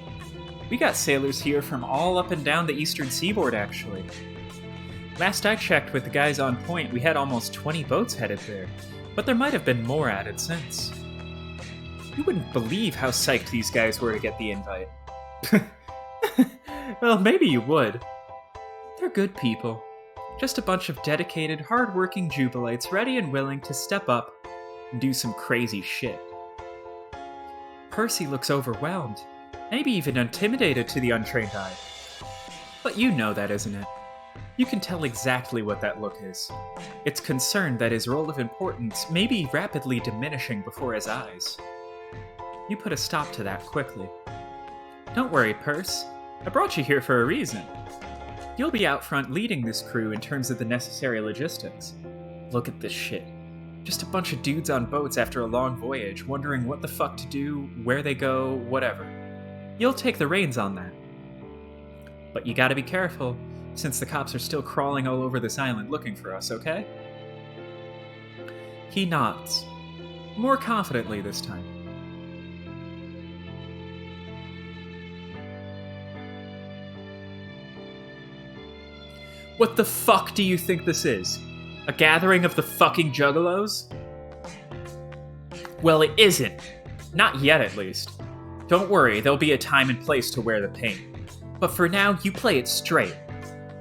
We got sailors here from all up and down the eastern seaboard, actually. Last I checked with the guys on point, we had almost 20 boats headed there, but there might have been more added since. You wouldn't believe how psyched these guys were to get the invite. Well, maybe you would. They're good people. Just a bunch of dedicated, hard-working jubilites ready and willing to step up and do some crazy shit. Percy looks overwhelmed, maybe even intimidated to the untrained eye. But you know that, isn't it? You can tell exactly what that look is. It's concern that his role of importance may be rapidly diminishing before his eyes. You put a stop to that quickly. Don't worry, Perce. I brought you here for a reason. You'll be out front leading this crew in terms of the necessary logistics. Look at this shit. Just a bunch of dudes on boats after a long voyage, wondering what the fuck to do, where they go, whatever. You'll take the reins on that. But you gotta be careful, since the cops are still crawling all over this island looking for us, okay? He nods. More confidently this time. What the fuck do you think this is? A gathering of the fucking juggalos? Well, it isn't. Not yet, at least. Don't worry, there'll be a time and place to wear the paint. But for now, you play it straight.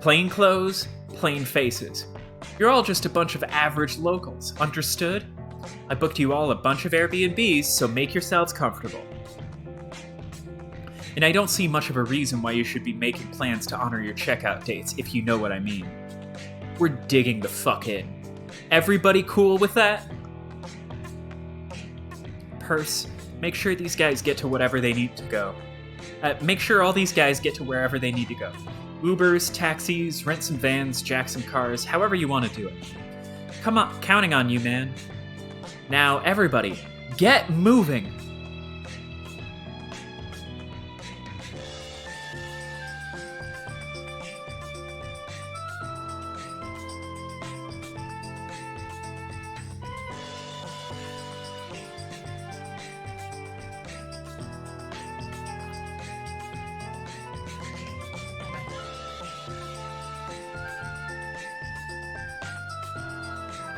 Plain clothes, plain faces. You're all just a bunch of average locals, understood? I booked you all a bunch of Airbnbs, so make yourselves comfortable. And I don't see much of a reason why you should be making plans to honor your checkout dates, if you know what I mean. We're digging the fuck in. Everybody cool with that? Perce, make sure these guys get to whatever they need to go. Make sure all these guys get to wherever they need to go. Ubers, taxis, rent some vans, jack some cars, however you want to do it. Come on, counting on you, man. Now, everybody, get moving!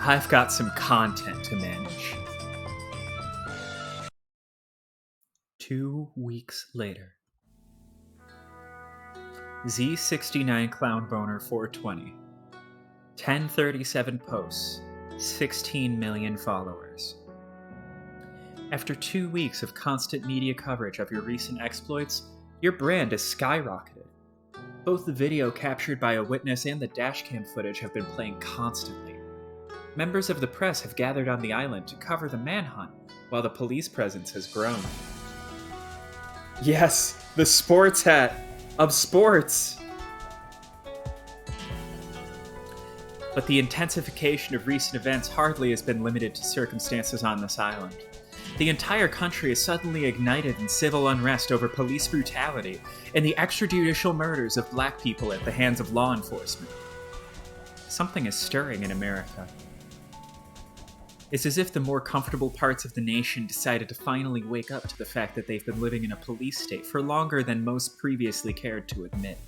I've got some content to manage. 2 weeks later. Z69 Clown Boner 420. 1037 posts. 16 million followers. After 2 weeks of constant media coverage of your recent exploits, your brand has skyrocketed. Both the video captured by a witness and the dashcam footage have been playing constantly. Members of the press have gathered on the island to cover the manhunt, while the police presence has grown. Yes, the sports hat of sports! But the intensification of recent events hardly has been limited to circumstances on this island. The entire country is suddenly ignited in civil unrest over police brutality and the extrajudicial murders of black people at the hands of law enforcement. Something is stirring in America. It's as if the more comfortable parts of the nation decided to finally wake up to the fact that they've been living in a police state for longer than most previously cared to admit.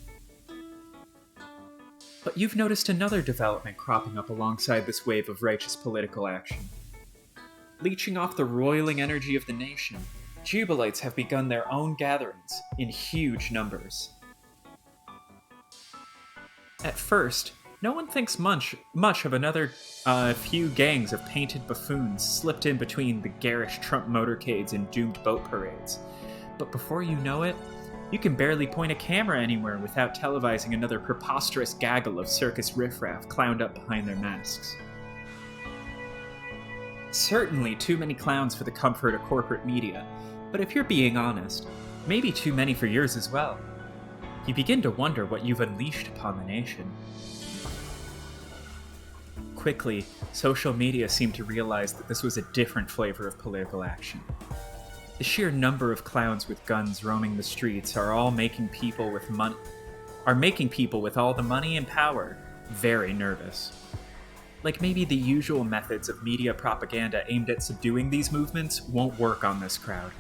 But you've noticed another development cropping up alongside this wave of righteous political action. Leeching off the roiling energy of the nation, Jubilites have begun their own gatherings in huge numbers. At first, no one thinks much of another few gangs of painted buffoons slipped in between the garish Trump motorcades and doomed boat parades. But before you know it, you can barely point a camera anywhere without televising another preposterous gaggle of circus riffraff clowned up behind their masks. Certainly too many clowns for the comfort of corporate media, but if you're being honest, maybe too many for yours as well. You begin to wonder what you've unleashed upon the nation. Quickly, social media seemed to realize that this was a different flavor of political action. The sheer number of clowns with guns roaming the streets are making people with all the money and power very nervous. Like maybe the usual methods of media propaganda aimed at subduing these movements won't work on this crowd.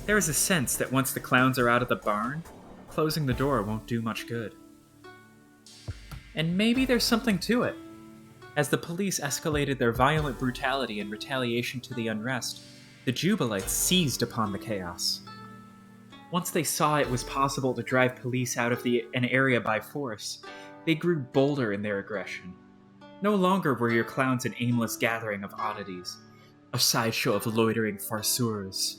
There is a sense that once the clowns are out of the barn, closing the door won't do much good. And maybe there's something to it. As the police escalated their violent brutality in retaliation to the unrest, the Jubilites seized upon the chaos. Once they saw it was possible to drive police out of an area by force, they grew bolder in their aggression. No longer were your clowns an aimless gathering of oddities, a sideshow of loitering farceurs.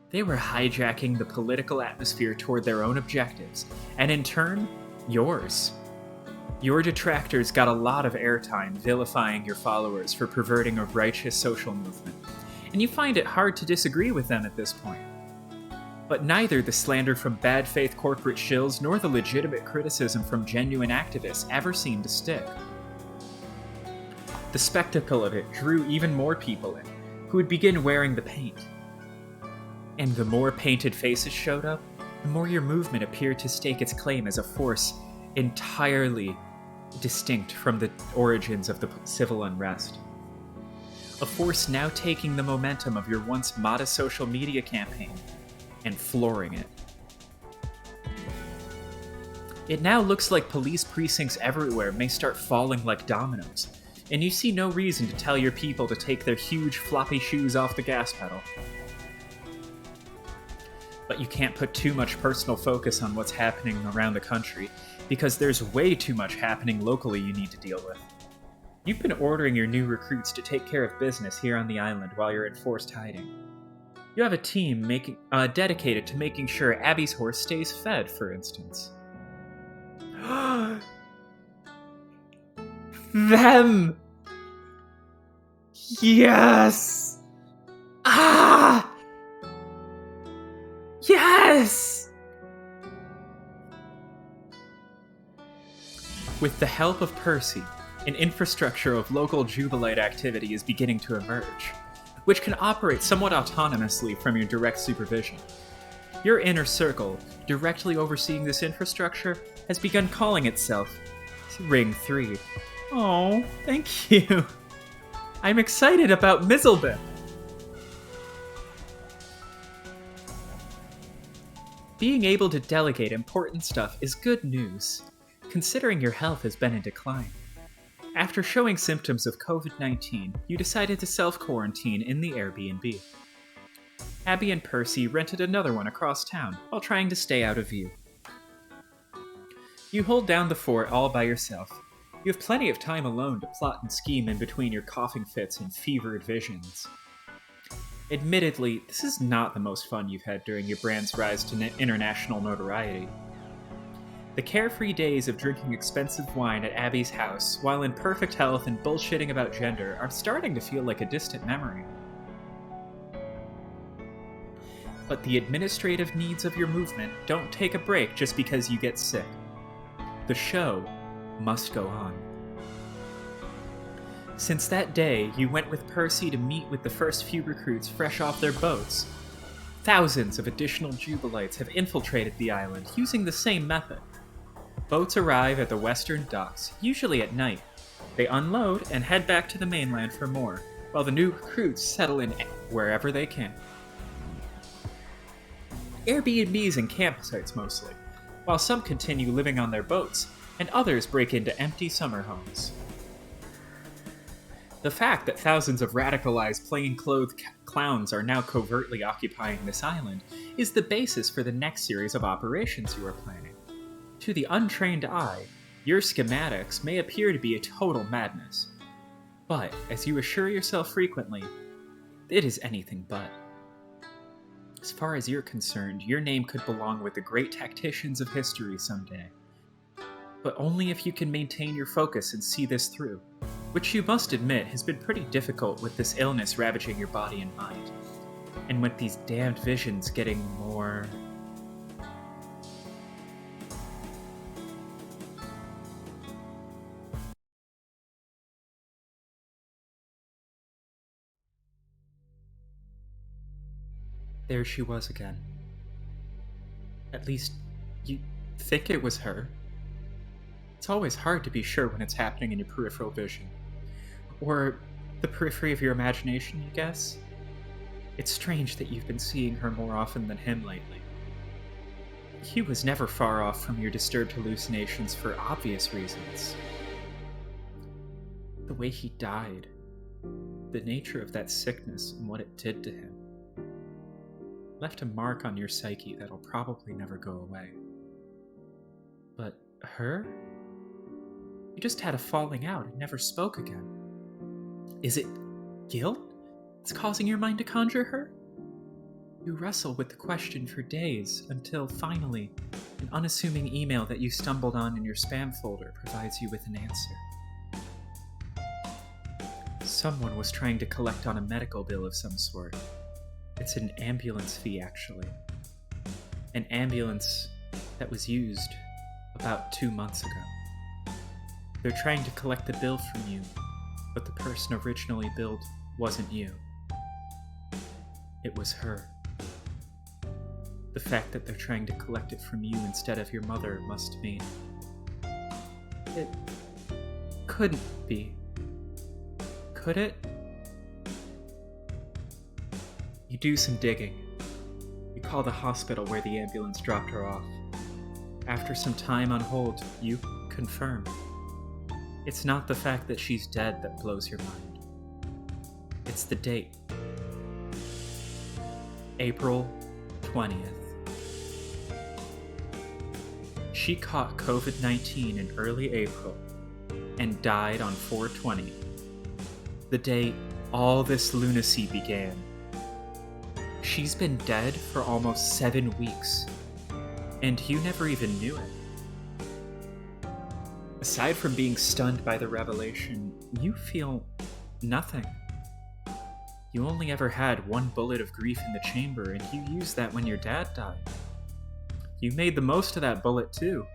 They were hijacking the political atmosphere toward their own objectives, and in turn, yours. Your detractors got a lot of airtime vilifying your followers for perverting a righteous social movement, and you find it hard to disagree with them at this point. But neither the slander from bad faith corporate shills nor the legitimate criticism from genuine activists ever seemed to stick. The spectacle of it drew even more people in, who would begin wearing the paint. And the more painted faces showed up, the more your movement appeared to stake its claim as a force entirely distinct from the origins of the civil unrest. A force now taking the momentum of your once modest social media campaign and flooring it. It now looks like police precincts everywhere may start falling like dominoes, and you see no reason to tell your people to take their huge floppy shoes off the gas pedal. But you can't put too much personal focus on what's happening around the country, because there's way too much happening locally you need to deal with. You've been ordering your new recruits to take care of business here on the island while you're in forced hiding. You have a team dedicated to making sure Abby's horse stays fed, for instance. Them! Yes! Ah! Yes! With the help of Percy, an infrastructure of local Jubilite activity is beginning to emerge, which can operate somewhat autonomously from your direct supervision. Your inner circle, directly overseeing this infrastructure, has begun calling itself Ring 3. Oh, thank you. I'm excited about Mizzlebit. Being able to delegate important stuff is good news, considering your health has been in decline. After showing symptoms of COVID-19, you decided to self-quarantine in the Airbnb. Abby and Percy rented another one across town while trying to stay out of view. You hold down the fort all by yourself. You have plenty of time alone to plot and scheme in between your coughing fits and fevered visions. Admittedly, this is not the most fun you've had during your brand's rise to international notoriety. The carefree days of drinking expensive wine at Abby's house, while in perfect health and bullshitting about gender, are starting to feel like a distant memory. But the administrative needs of your movement don't take a break just because you get sick. The show must go on. Since that day, you went with Percy to meet with the first few recruits fresh off their boats. Thousands of additional Jubilites have infiltrated the island using the same method. Boats arrive at the western docks, usually at night. They unload and head back to the mainland for more, while the new recruits settle in wherever they can. Airbnbs and campsites mostly, while some continue living on their boats, and others break into empty summer homes. The fact that thousands of radicalized, plain-clothed clowns are now covertly occupying this island is the basis for the next series of operations you are planning. To the untrained eye, your schematics may appear to be a total madness. But, as you assure yourself frequently, it is anything but. As far as you're concerned, your name could belong with the great tacticians of history someday. But only if you can maintain your focus and see this through, which you must admit has been pretty difficult with this illness ravaging your body and mind, and with these damned visions getting more... There she was again. At least, you think it was her. It's always hard to be sure when it's happening in your peripheral vision. Or the periphery of your imagination, you guess? It's strange that you've been seeing her more often than him lately. He was never far off from your disturbed hallucinations for obvious reasons. The way he died, the nature of that sickness and what it did to him, left a mark on your psyche that'll probably never go away. But her? You just had a falling out and never spoke again. Is it guilt that's causing your mind to conjure her? You wrestle with the question for days until, finally, an unassuming email that you stumbled on in your spam folder provides you with an answer. Someone was trying to collect on a medical bill of some sort. It's an ambulance fee, actually. An ambulance that was used about 2 months ago. They're trying to collect the bill from you, but the person originally billed wasn't you. It was her. The fact that they're trying to collect it from you instead of your mother must mean... It couldn't be. Could it? You do some digging. You call the hospital where the ambulance dropped her off. After some time on hold, you confirm. It's not the fact that she's dead that blows your mind. It's the date. April 20th. She caught COVID-19 in early April and died on 4/20, the day all this lunacy began. She's been dead for almost 7 weeks, and you never even knew it. Aside from being stunned by the revelation, you feel nothing. You only ever had one bullet of grief in the chamber, and you used that when your dad died. You made the most of that bullet, too.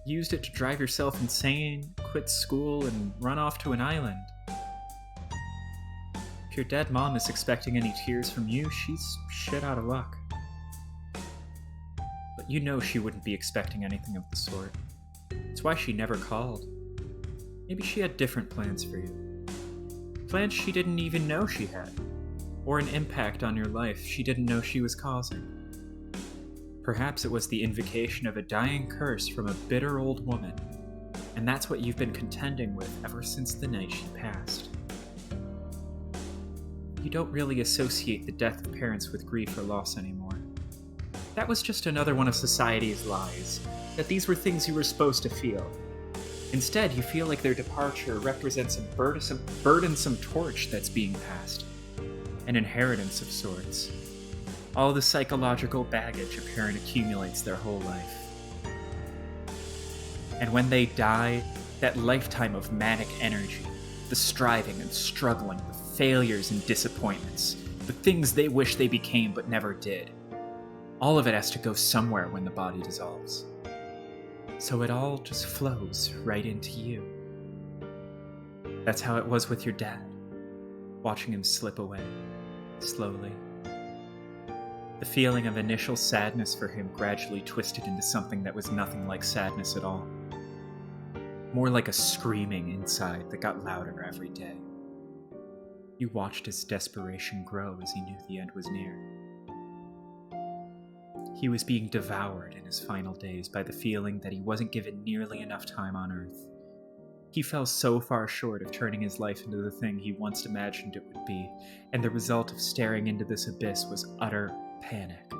Used it to drive yourself insane, quit school, and run off to an island. If your dead mom is expecting any tears from you, she's shit out of luck. But you know she wouldn't be expecting anything of the sort. It's why she never called. Maybe she had different plans for you. Plans she didn't even know she had. Or an impact on your life she didn't know she was causing. Perhaps it was the invocation of a dying curse from a bitter old woman, And that's what you've been contending with ever since the night she passed. You don't really associate the death of parents with grief or loss anymore. That was just another one of society's lies, that these were things you were supposed to feel. Instead, you feel like their departure represents a burdensome torch that's being passed. An inheritance of sorts. All the psychological baggage a parent accumulates their whole life. And when they die, that lifetime of manic energy, the striving and struggling, the failures and disappointments, the things they wish they became but never did, all of it has to go somewhere when the body dissolves. So it all just flows right into you. That's how it was with your dad, watching him slip away, slowly. The feeling of initial sadness for him gradually twisted into something that was nothing like sadness at all. More like a screaming inside that got louder every day. You watched his desperation grow as he knew the end was near. He was being devoured in his final days by the feeling that he wasn't given nearly enough time on Earth. He fell so far short of turning his life into the thing he once imagined it would be, and the result of staring into this abyss was utter panic.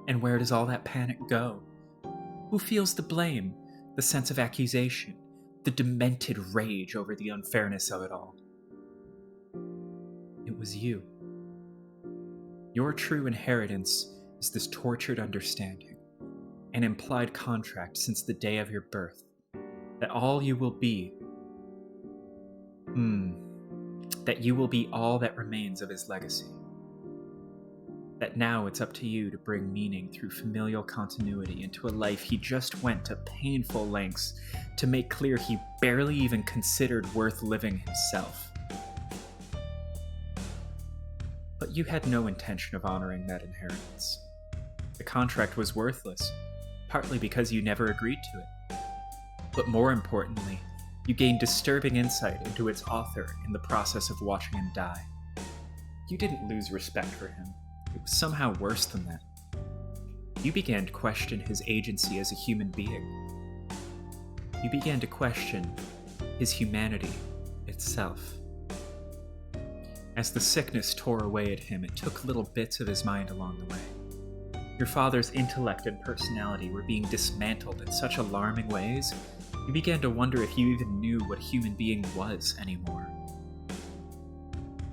And where does all that panic go? Who feels the blame, the sense of accusation, the demented rage over the unfairness of it all? It was you. Your true inheritance is this tortured understanding, an implied contract since the day of your birth, that all you will be, that you will be all that remains of his legacy. That now it's up to you to bring meaning through familial continuity into a life he just went to painful lengths to make clear he barely even considered worth living himself. But you had no intention of honoring that inheritance. The contract was worthless, partly because you never agreed to it. But more importantly, you gained disturbing insight into its author in the process of watching him die. You didn't lose respect for him. It was somehow worse than that. You began to question his agency as a human being. You began to question his humanity itself. As the sickness tore away at him, it took little bits of his mind along the way. Your father's intellect and personality were being dismantled in such alarming ways, you began to wonder if you even knew what a human being was anymore.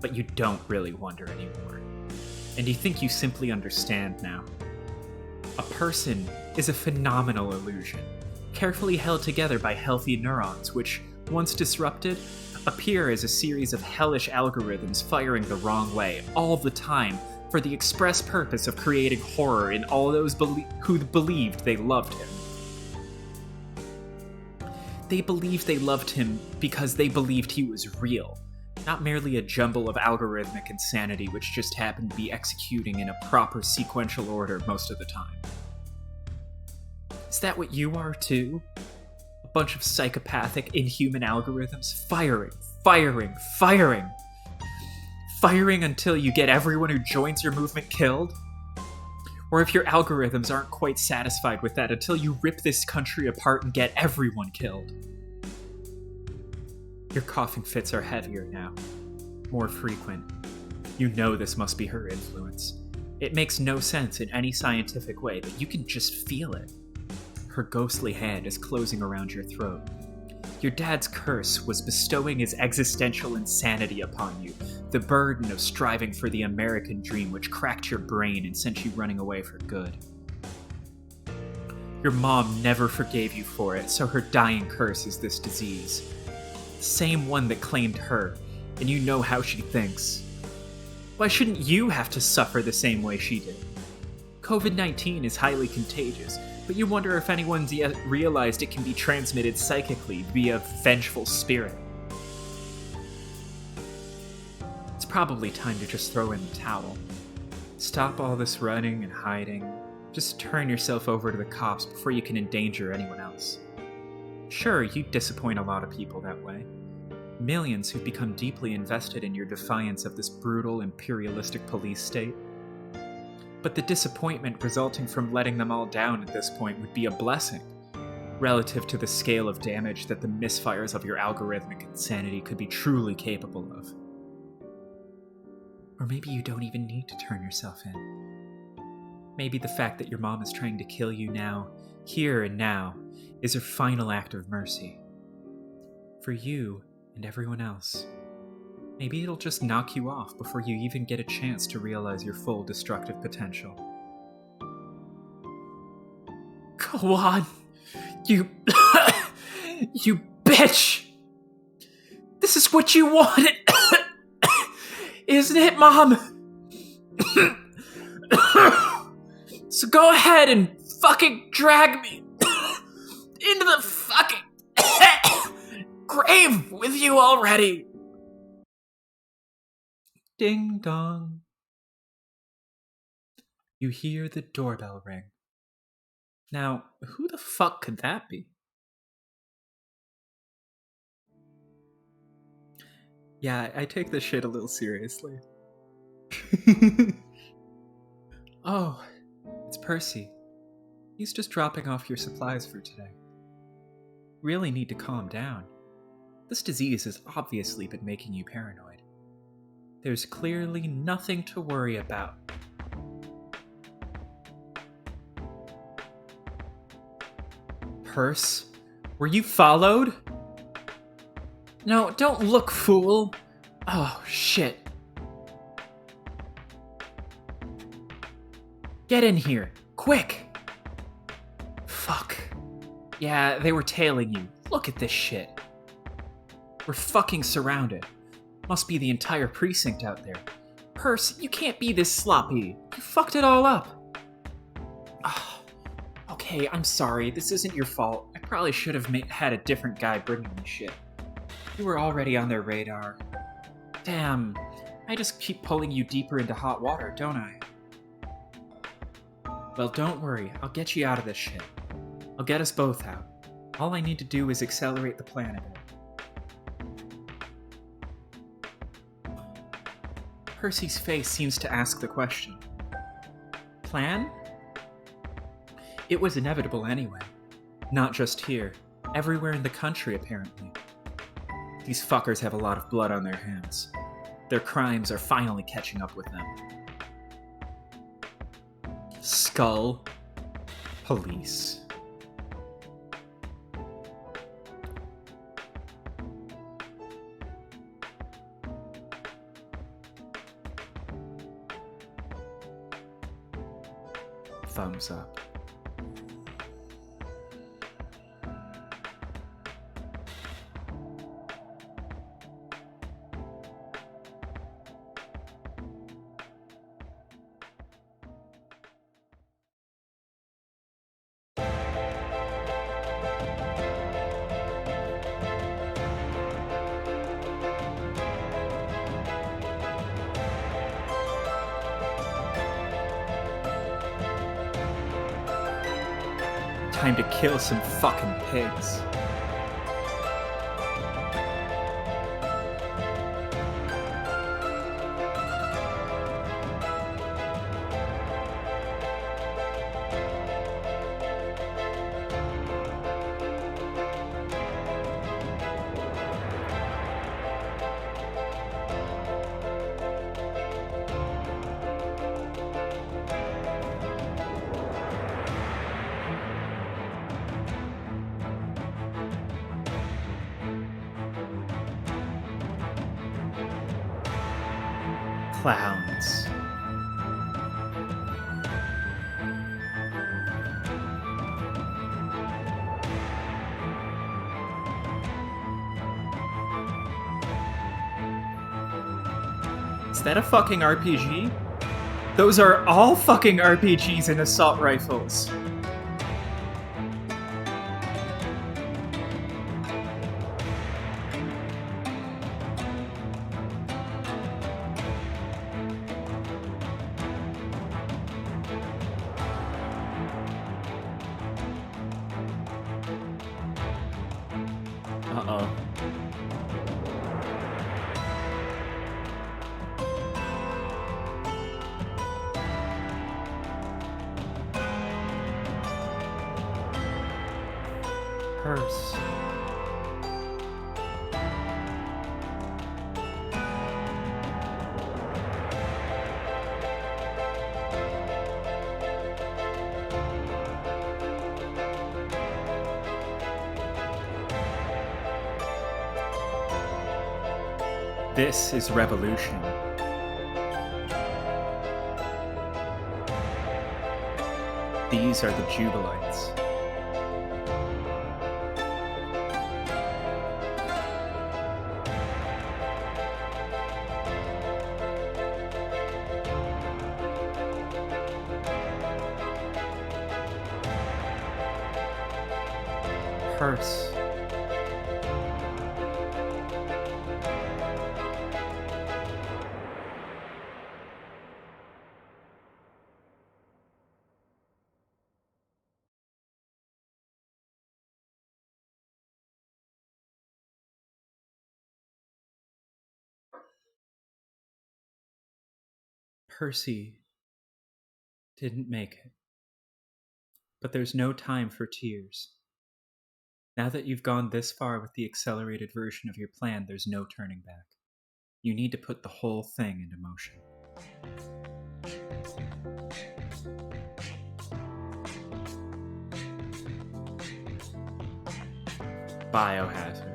But you don't really wonder anymore. And you think you simply understand now. A person is a phenomenal illusion, carefully held together by healthy neurons, which, once disrupted, appear as a series of hellish algorithms firing the wrong way, all the time, for the express purpose of creating horror in all those who believed they loved him. They believed they loved him because they believed he was real. Not merely a jumble of algorithmic insanity which just happened to be executing in a proper sequential order most of the time. Is that what you are too? A bunch of psychopathic, inhuman algorithms firing until you get everyone who joins your movement killed? Or if your algorithms aren't quite satisfied with that, until you rip this country apart and get everyone killed? Your coughing fits are heavier now, more frequent. You know this must be her influence. It makes no sense in any scientific way, but you can just feel it. Her ghostly hand is closing around your throat. Your dad's curse was bestowing his existential insanity upon you, the burden of striving for the American dream which cracked your brain and sent you running away for good. Your mom never forgave you for it, so her dying curse is this disease. The same one that claimed her, and you know how she thinks. Why shouldn't you have to suffer the same way she did? COVID-19 is highly contagious, but you wonder if anyone's yet realized it can be transmitted psychically via vengeful spirit. It's probably time to just throw in the towel. Stop all this running and hiding. Just turn yourself over to the cops before you can endanger anyone else. Sure, you disappoint a lot of people that way. Millions who've become deeply invested in your defiance of this brutal, imperialistic police state. But the disappointment resulting from letting them all down at this point would be a blessing. relative to the scale of damage that the misfires of your algorithmic insanity could be truly capable of. Or maybe you don't even need to turn yourself in. Maybe the fact that your mom is trying to kill you now, here and now, is her final act of mercy. For you and everyone else. Maybe it'll just knock you off before you even get a chance to realize your full destructive potential. Go on, you... you bitch! This is what you wanted, isn't it, Mom? So go ahead and fucking drag me into the fucking grave with you already. Ding dong. You hear the doorbell ring. Now, who the fuck could that be? Yeah, I take this shit a little seriously. Oh, it's Percy. He's just dropping off your supplies for today. Really need to calm down. This disease has obviously been making you paranoid. There's clearly nothing to worry about. Perce, were you followed? No, don't look, fool. Oh, shit. Get in here, quick. Fuck. Yeah, they were tailing you. Look at this shit. We're fucking surrounded. Must be the entire precinct out there. Perce, you can't be this sloppy. You fucked it all up. Okay, I'm sorry. This isn't your fault. I probably should have had a different guy bringing me shit. You were already on their radar. Damn. I just keep pulling you deeper into hot water, don't I? Well, don't worry. I'll get you out of this shit. I'll get us both out. All I need to do is accelerate the plan a bit. Percy's face seems to ask the question. Plan? It was inevitable anyway. Not just here. Everywhere in the country, apparently. These fuckers have a lot of blood on their hands. Their crimes are finally catching up with them. Skull. Police. Thumbs up. Time to kill some fucking pigs. Clowns. Is that a fucking RPG? Those are all fucking RPGs and assault rifles. Uh-oh. Purse. This is revolution. These are the Jubilites. Purse. Percy didn't make it. But there's no time for tears. Now that you've gone this far with the accelerated version of your plan, there's no turning back. You need to put the whole thing into motion. Biohazard.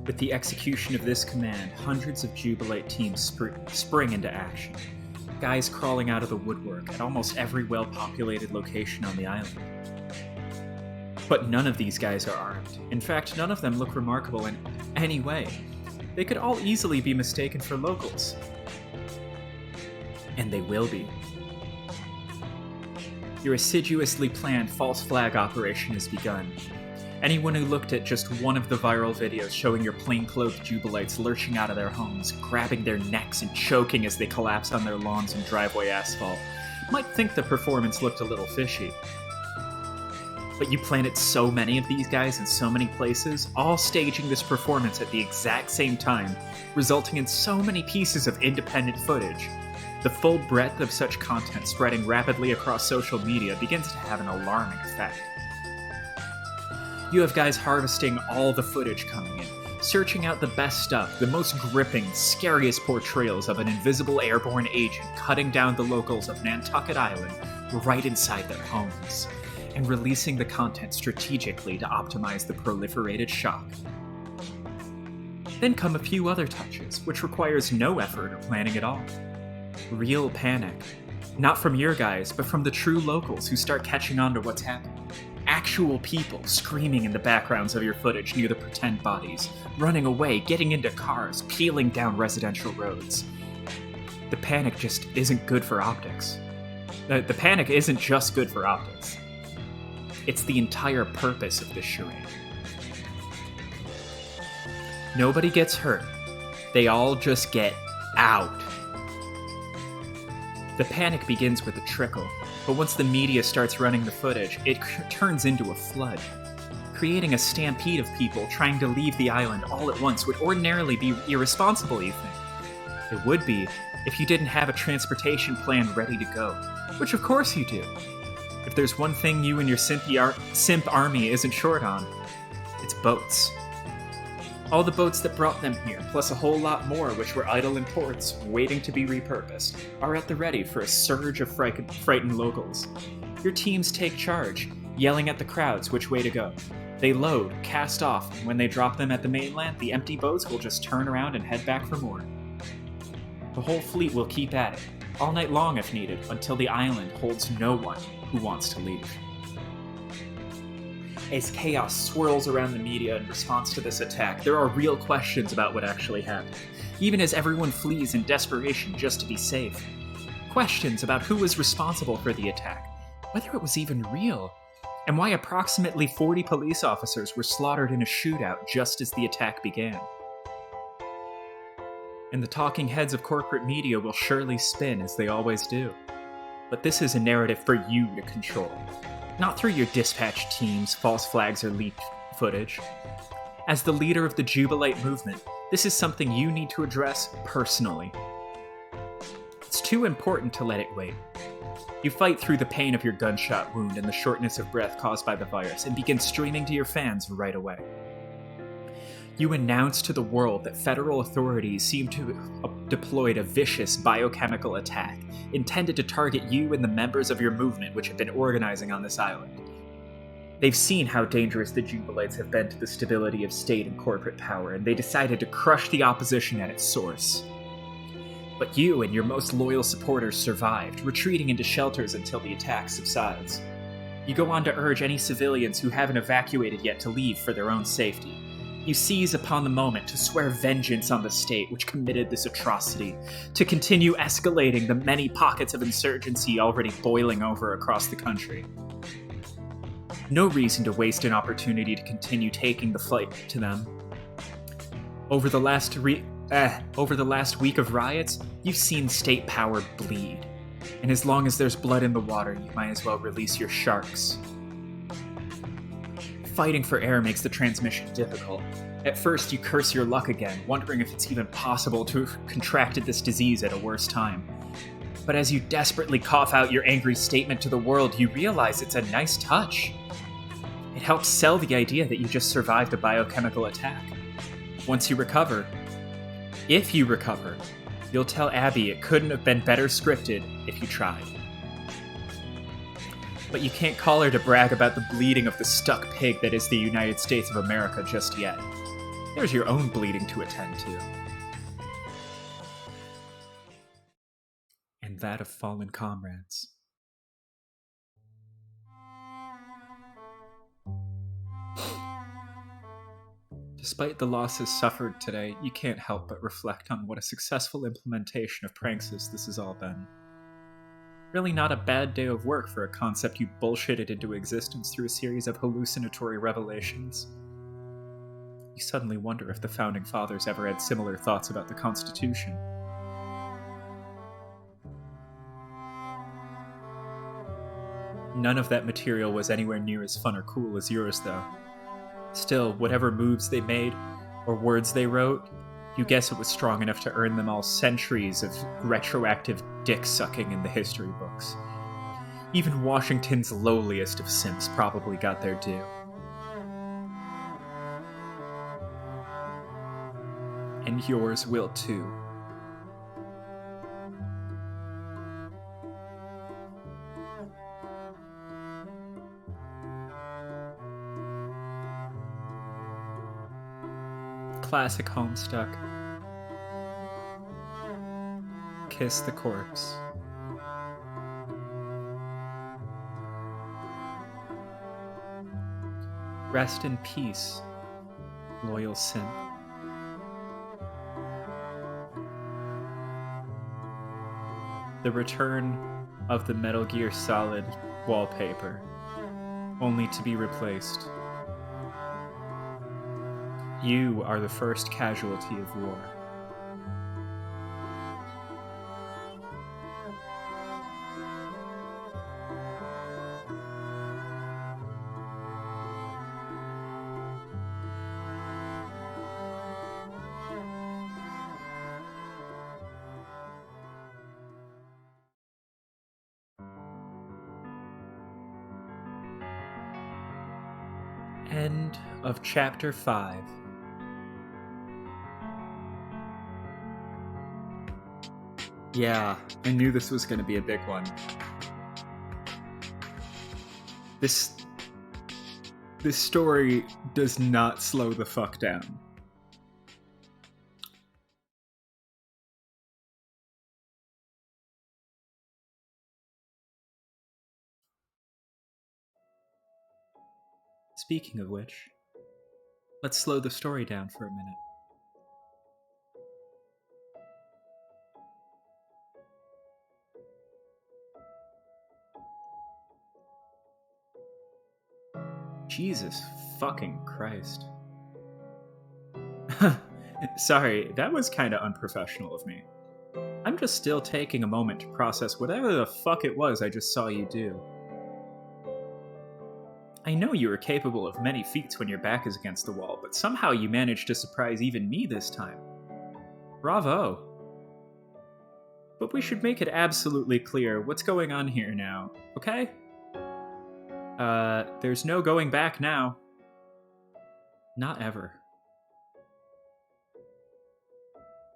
With the execution of this command, hundreds of Jubilite teams spring into action. Guys crawling out of the woodwork at almost every well-populated location on the island. But none of these guys are armed. In fact, none of them look remarkable in any way. They could all easily be mistaken for locals. And they will be. Your assiduously planned false flag operation has begun. Anyone who looked at just one of the viral videos showing your plainclothed Jubilites lurching out of their homes, grabbing their necks and choking as they collapse on their lawns and driveway asphalt, might think the performance looked a little fishy. But you planted so many of these guys in so many places, all staging this performance at the exact same time, resulting in so many pieces of independent footage. The full breadth of such content spreading rapidly across social media begins to have an alarming effect. You have guys harvesting all the footage coming in, searching out the best stuff, the most gripping, scariest portrayals of an invisible airborne agent cutting down the locals of Nantucket Island right inside their homes, and releasing the content strategically to optimize the proliferated shock. Then come a few other touches, which requires no effort or planning at all. Real panic. Not from your guys, but from the true locals who start catching on to what's happening. Actual people screaming in the backgrounds of your footage near the pretend bodies, running away, getting into cars, peeling down residential roads. The panic just isn't good for optics. The panic isn't just good for optics. It's the entire purpose of this charade. Nobody gets hurt. They all just get out. The panic begins with a trickle, but once the media starts running the footage, it turns into a flood, creating a stampede of people trying to leave the island all at once would ordinarily be irresponsible, you think. It would be if you didn't have a transportation plan ready to go, which of course you do. If there's one thing you and your simp army isn't short on, it's boats. All the boats that brought them here, plus a whole lot more which were idle in ports, waiting to be repurposed, are at the ready for a surge of frightened locals. Your teams take charge, yelling at the crowds which way to go. They load, cast off, and when they drop them at the mainland, the empty boats will just turn around and head back for more. The whole fleet will keep at it, all night long if needed, until the island holds no one who wants to leave. As chaos swirls around the media in response to this attack, there are real questions about what actually happened, even as everyone flees in desperation just to be safe. Questions about who was responsible for the attack, whether it was even real, and why approximately 40 police officers were slaughtered in a shootout just as the attack began. And the talking heads of corporate media will surely spin, as they always do. But this is a narrative for you to control. Not through your dispatch teams, false flags, or leaked footage. As the leader of the Jubilite movement, this is something you need to address personally. It's too important to let it wait. You fight through the pain of your gunshot wound and the shortness of breath caused by the virus and begin streaming to your fans right away. You announce to the world that federal authorities seem to have deployed a vicious biochemical attack intended to target you and the members of your movement which have been organizing on this island. They've seen how dangerous the Jubilites have been to the stability of state and corporate power, and they decided to crush the opposition at its source. But you and your most loyal supporters survived, retreating into shelters until the attack subsides. You go on to urge any civilians who haven't evacuated yet to leave for their own safety. You seize upon the moment to swear vengeance on the state which committed this atrocity, to continue escalating the many pockets of insurgency already boiling over across the country. No reason to waste an opportunity to continue taking the fight to them. Over the last week of riots, you've seen state power bleed. And as long as there's blood in the water, you might as well release your sharks. Fighting for air makes the transmission difficult. At first, you curse your luck again, wondering if it's even possible to have contracted this disease at a worse time. But as you desperately cough out your angry statement to the world, you realize it's a nice touch. It helps sell the idea that you just survived a biochemical attack. Once you recover, if you recover, you'll tell Abby it couldn't have been better scripted if you tried. But you can't call her to brag about the bleeding of the stuck pig that is the United States of America just yet. There's your own bleeding to attend to. And that of fallen comrades. Despite the losses suffered today, you can't help but reflect on what a successful implementation of Pranxis this has all been. Really not a bad day of work for a concept you bullshitted into existence through a series of hallucinatory revelations. You suddenly wonder if the Founding Fathers ever had similar thoughts about the Constitution. None of that material was anywhere near as fun or cool as yours, though. Still, whatever moves they made, or words they wrote, you guess it was strong enough to earn them all centuries of retroactive dick-sucking in the history books. Even Washington's lowliest of simps probably got their due. And yours will too. Classic Homestuck. Kiss the corpse. Rest in peace, loyal simp. The return of the Metal Gear Solid wallpaper, only to be replaced. You are the first casualty of war. End of Chapter 5. Yeah, I knew this was going to be a big one. This story does not slow the fuck down. Speaking of which, let's slow the story down for a minute. Jesus fucking Christ. Sorry, that was kinda unprofessional of me. I'm just still taking a moment to process whatever the fuck it was I just saw you do. I know you are capable of many feats when your back is against the wall, but somehow you managed to surprise even me this time. Bravo! But we should make it absolutely clear what's going on here now, okay? There's no going back now. Not ever.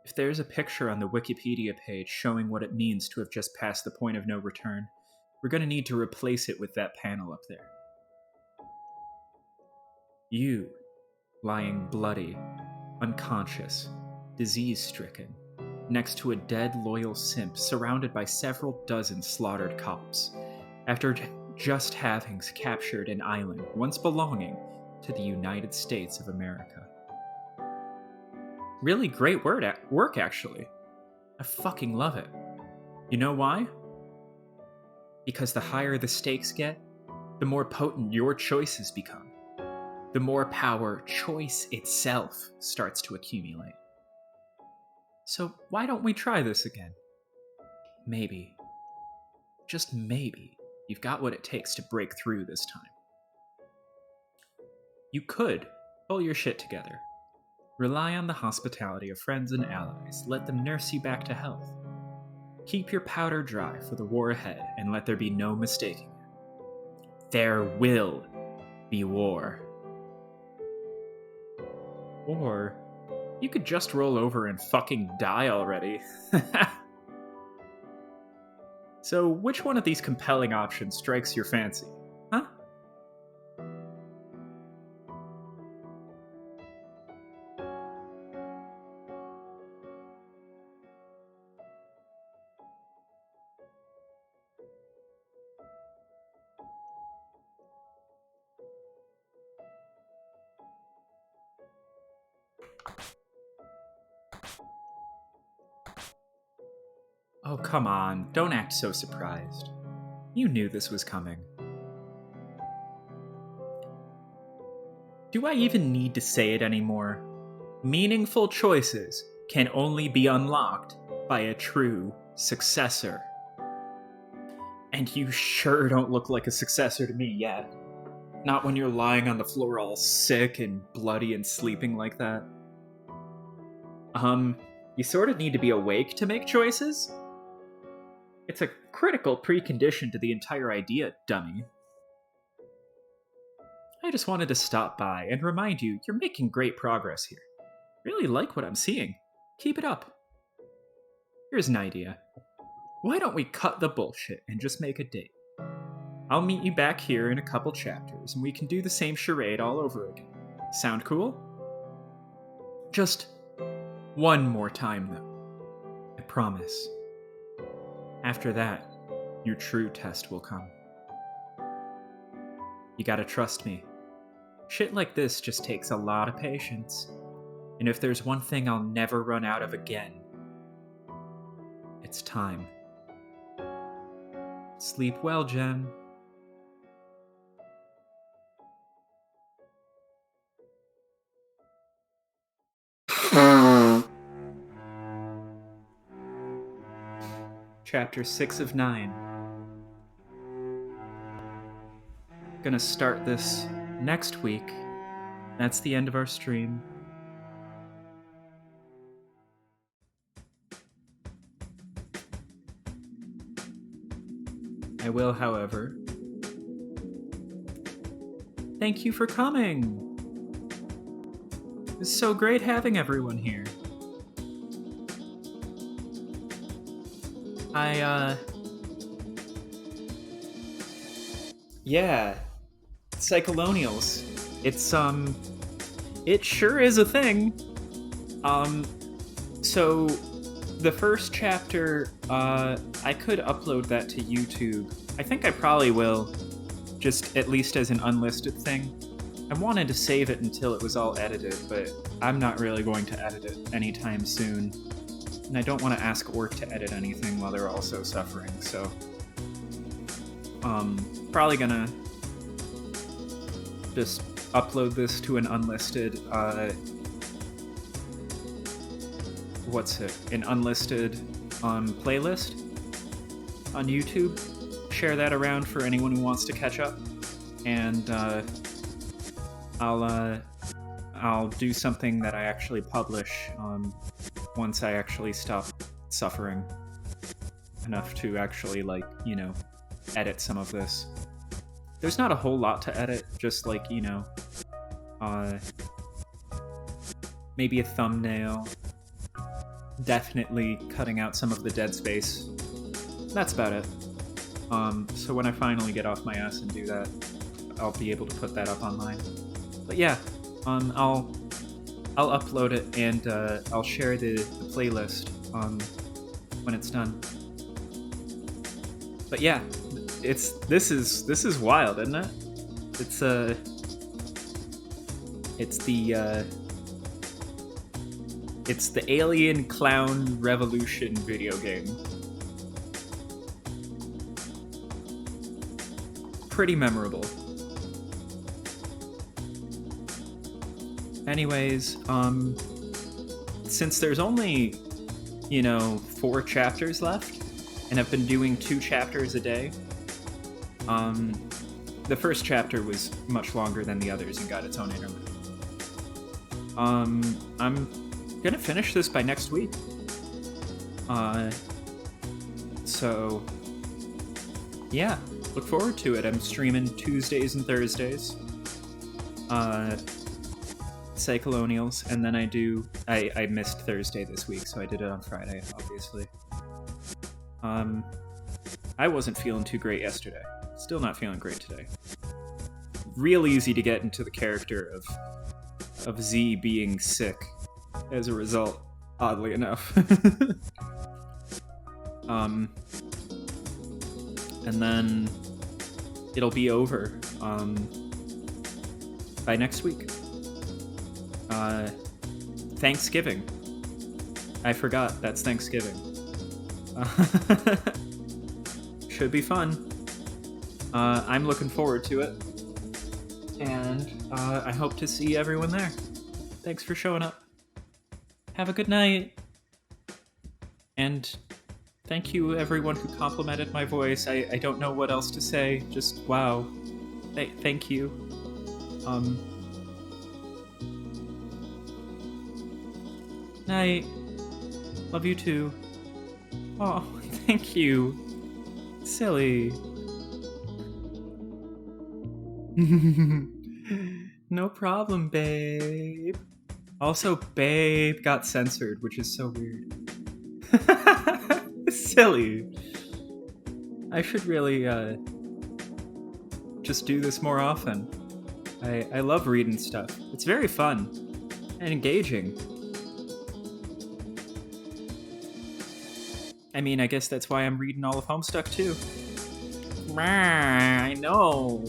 If there's a picture on the Wikipedia page showing what it means to have just passed the point of no return, we're gonna need to replace it with that panel up there. You, lying bloody, unconscious, disease-stricken, next to a dead loyal simp surrounded by several dozen slaughtered cops, after just having captured an island once belonging to the United States of America. Really great work, actually. I fucking love it. You know why? Because the higher the stakes get, the more potent your choices become. The more power choice itself starts to accumulate. So why don't we try this again? Maybe, just maybe, you've got what it takes to break through this time. You could pull your shit together. Rely on the hospitality of friends and allies. Let them nurse you back to health. Keep your powder dry for the war ahead, and let there be no mistaking it. There will be war. Or you could just roll over and fucking die already. So, which one of these compelling options strikes your fancy? Huh? Oh, come on. Don't act so surprised. You knew this was coming. Do I even need to say it anymore? Meaningful choices can only be unlocked by a true successor. And you sure don't look like a successor to me yet. Not when you're lying on the floor all sick and bloody and sleeping like that. You sort of need to be awake to make choices? It's a critical precondition to the entire idea, dummy. I just wanted to stop by and remind you you're making great progress here. Really like what I'm seeing. Keep it up. Here's an idea. Why don't we cut the bullshit and just make a date? I'll meet you back here in a couple chapters, and we can do the same charade all over again. Sound cool? Just one more time, though. I promise. After that, your true test will come. You gotta trust me. Shit like this just takes a lot of patience. And if there's one thing I'll never run out of again, it's time. Sleep well, Jen. Chapter 6 of 9. Gonna start this next week. That's the end of our stream. I will, however, thank you for coming. It's so great having everyone here. Yeah, Psycholonials. It sure is a thing. So the first chapter, I could upload that to YouTube. I think I probably will, just at least as an unlisted thing. I wanted to save it until it was all edited, but I'm not really going to edit it anytime soon. And I don't want to ask Orc to edit anything while they're also suffering, so... probably gonna just upload this to an unlisted, an unlisted playlist on YouTube. Share that around for anyone who wants to catch up, and I'll do something that I actually publish once I actually stop suffering. enough to actually, like, you know, edit some of this. There's not a whole lot to edit, just like, you know, maybe a thumbnail, definitely cutting out some of the dead space. That's about it. So when I finally get off my ass and do that, I'll be able to put that up online. But yeah, I'll upload it and I'll share the playlist when it's done. But yeah, this is wild, isn't it? It's the Alien Clown Revolution video game. Pretty memorable. Anyways, since there's only, you know, 4 chapters left, and I've been doing 2 chapters a day, the first chapter was much longer than the others and got its own interlude. I'm gonna finish this by next week. So, yeah, look forward to it. I'm streaming Tuesdays and Thursdays. Psycholonials, and then I missed Thursday this week, so I did it on Friday, obviously. I wasn't feeling too great yesterday. Still not feeling great today. Real easy to get into the character of Z being sick as a result, oddly enough. And then it'll be over by next week. Thanksgiving. I forgot, that's Thanksgiving. Should be fun. I'm looking forward to it. And I hope to see everyone there. Thanks for showing up. Have a good night. And thank you everyone who complimented my voice. I don't know what else to say. Just wow. Thank you. Night. Love you too. Oh, thank you. Silly. No problem, babe. Also, babe got censored, which is so weird. Silly. I should really, just do this more often. I love reading stuff. It's very fun and engaging. I mean, I guess that's why I'm reading all of Homestuck too. I know.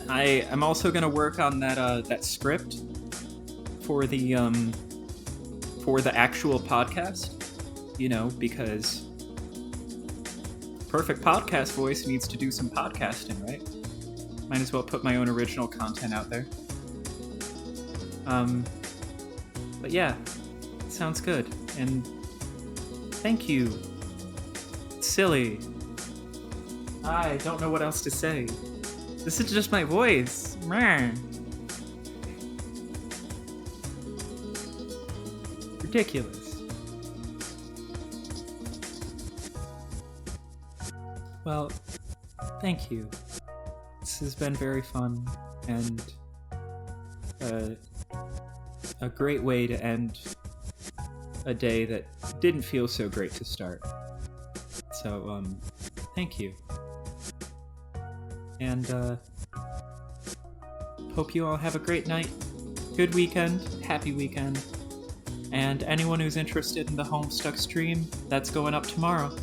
I'm also gonna work on that script for the actual podcast. You know, because perfect podcast voice needs to do some podcasting, right? Might as well put my own original content out there. But yeah, sounds good. And thank you. Silly. I don't know what else to say. This is just my voice. Ridiculous. Well, thank you. This has been very fun and a great way to end a day that didn't feel so great to start. So, thank you. And, hope you all have a great night, good weekend, happy weekend, and anyone who's interested in the Homestuck stream, that's going up tomorrow.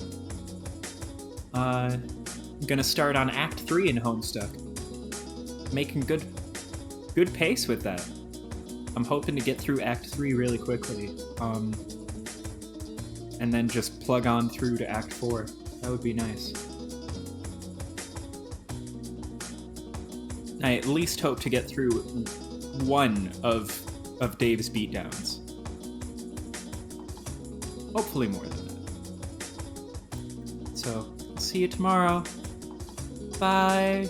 I'm gonna start on Act 3 in Homestuck. Making good pace with that. I'm hoping to get through Act 3 really quickly, and then just plug on through to Act 4. That would be nice. I at least hope to get through one of Dave's beatdowns. Hopefully more than that. So, I'll see you tomorrow. Bye!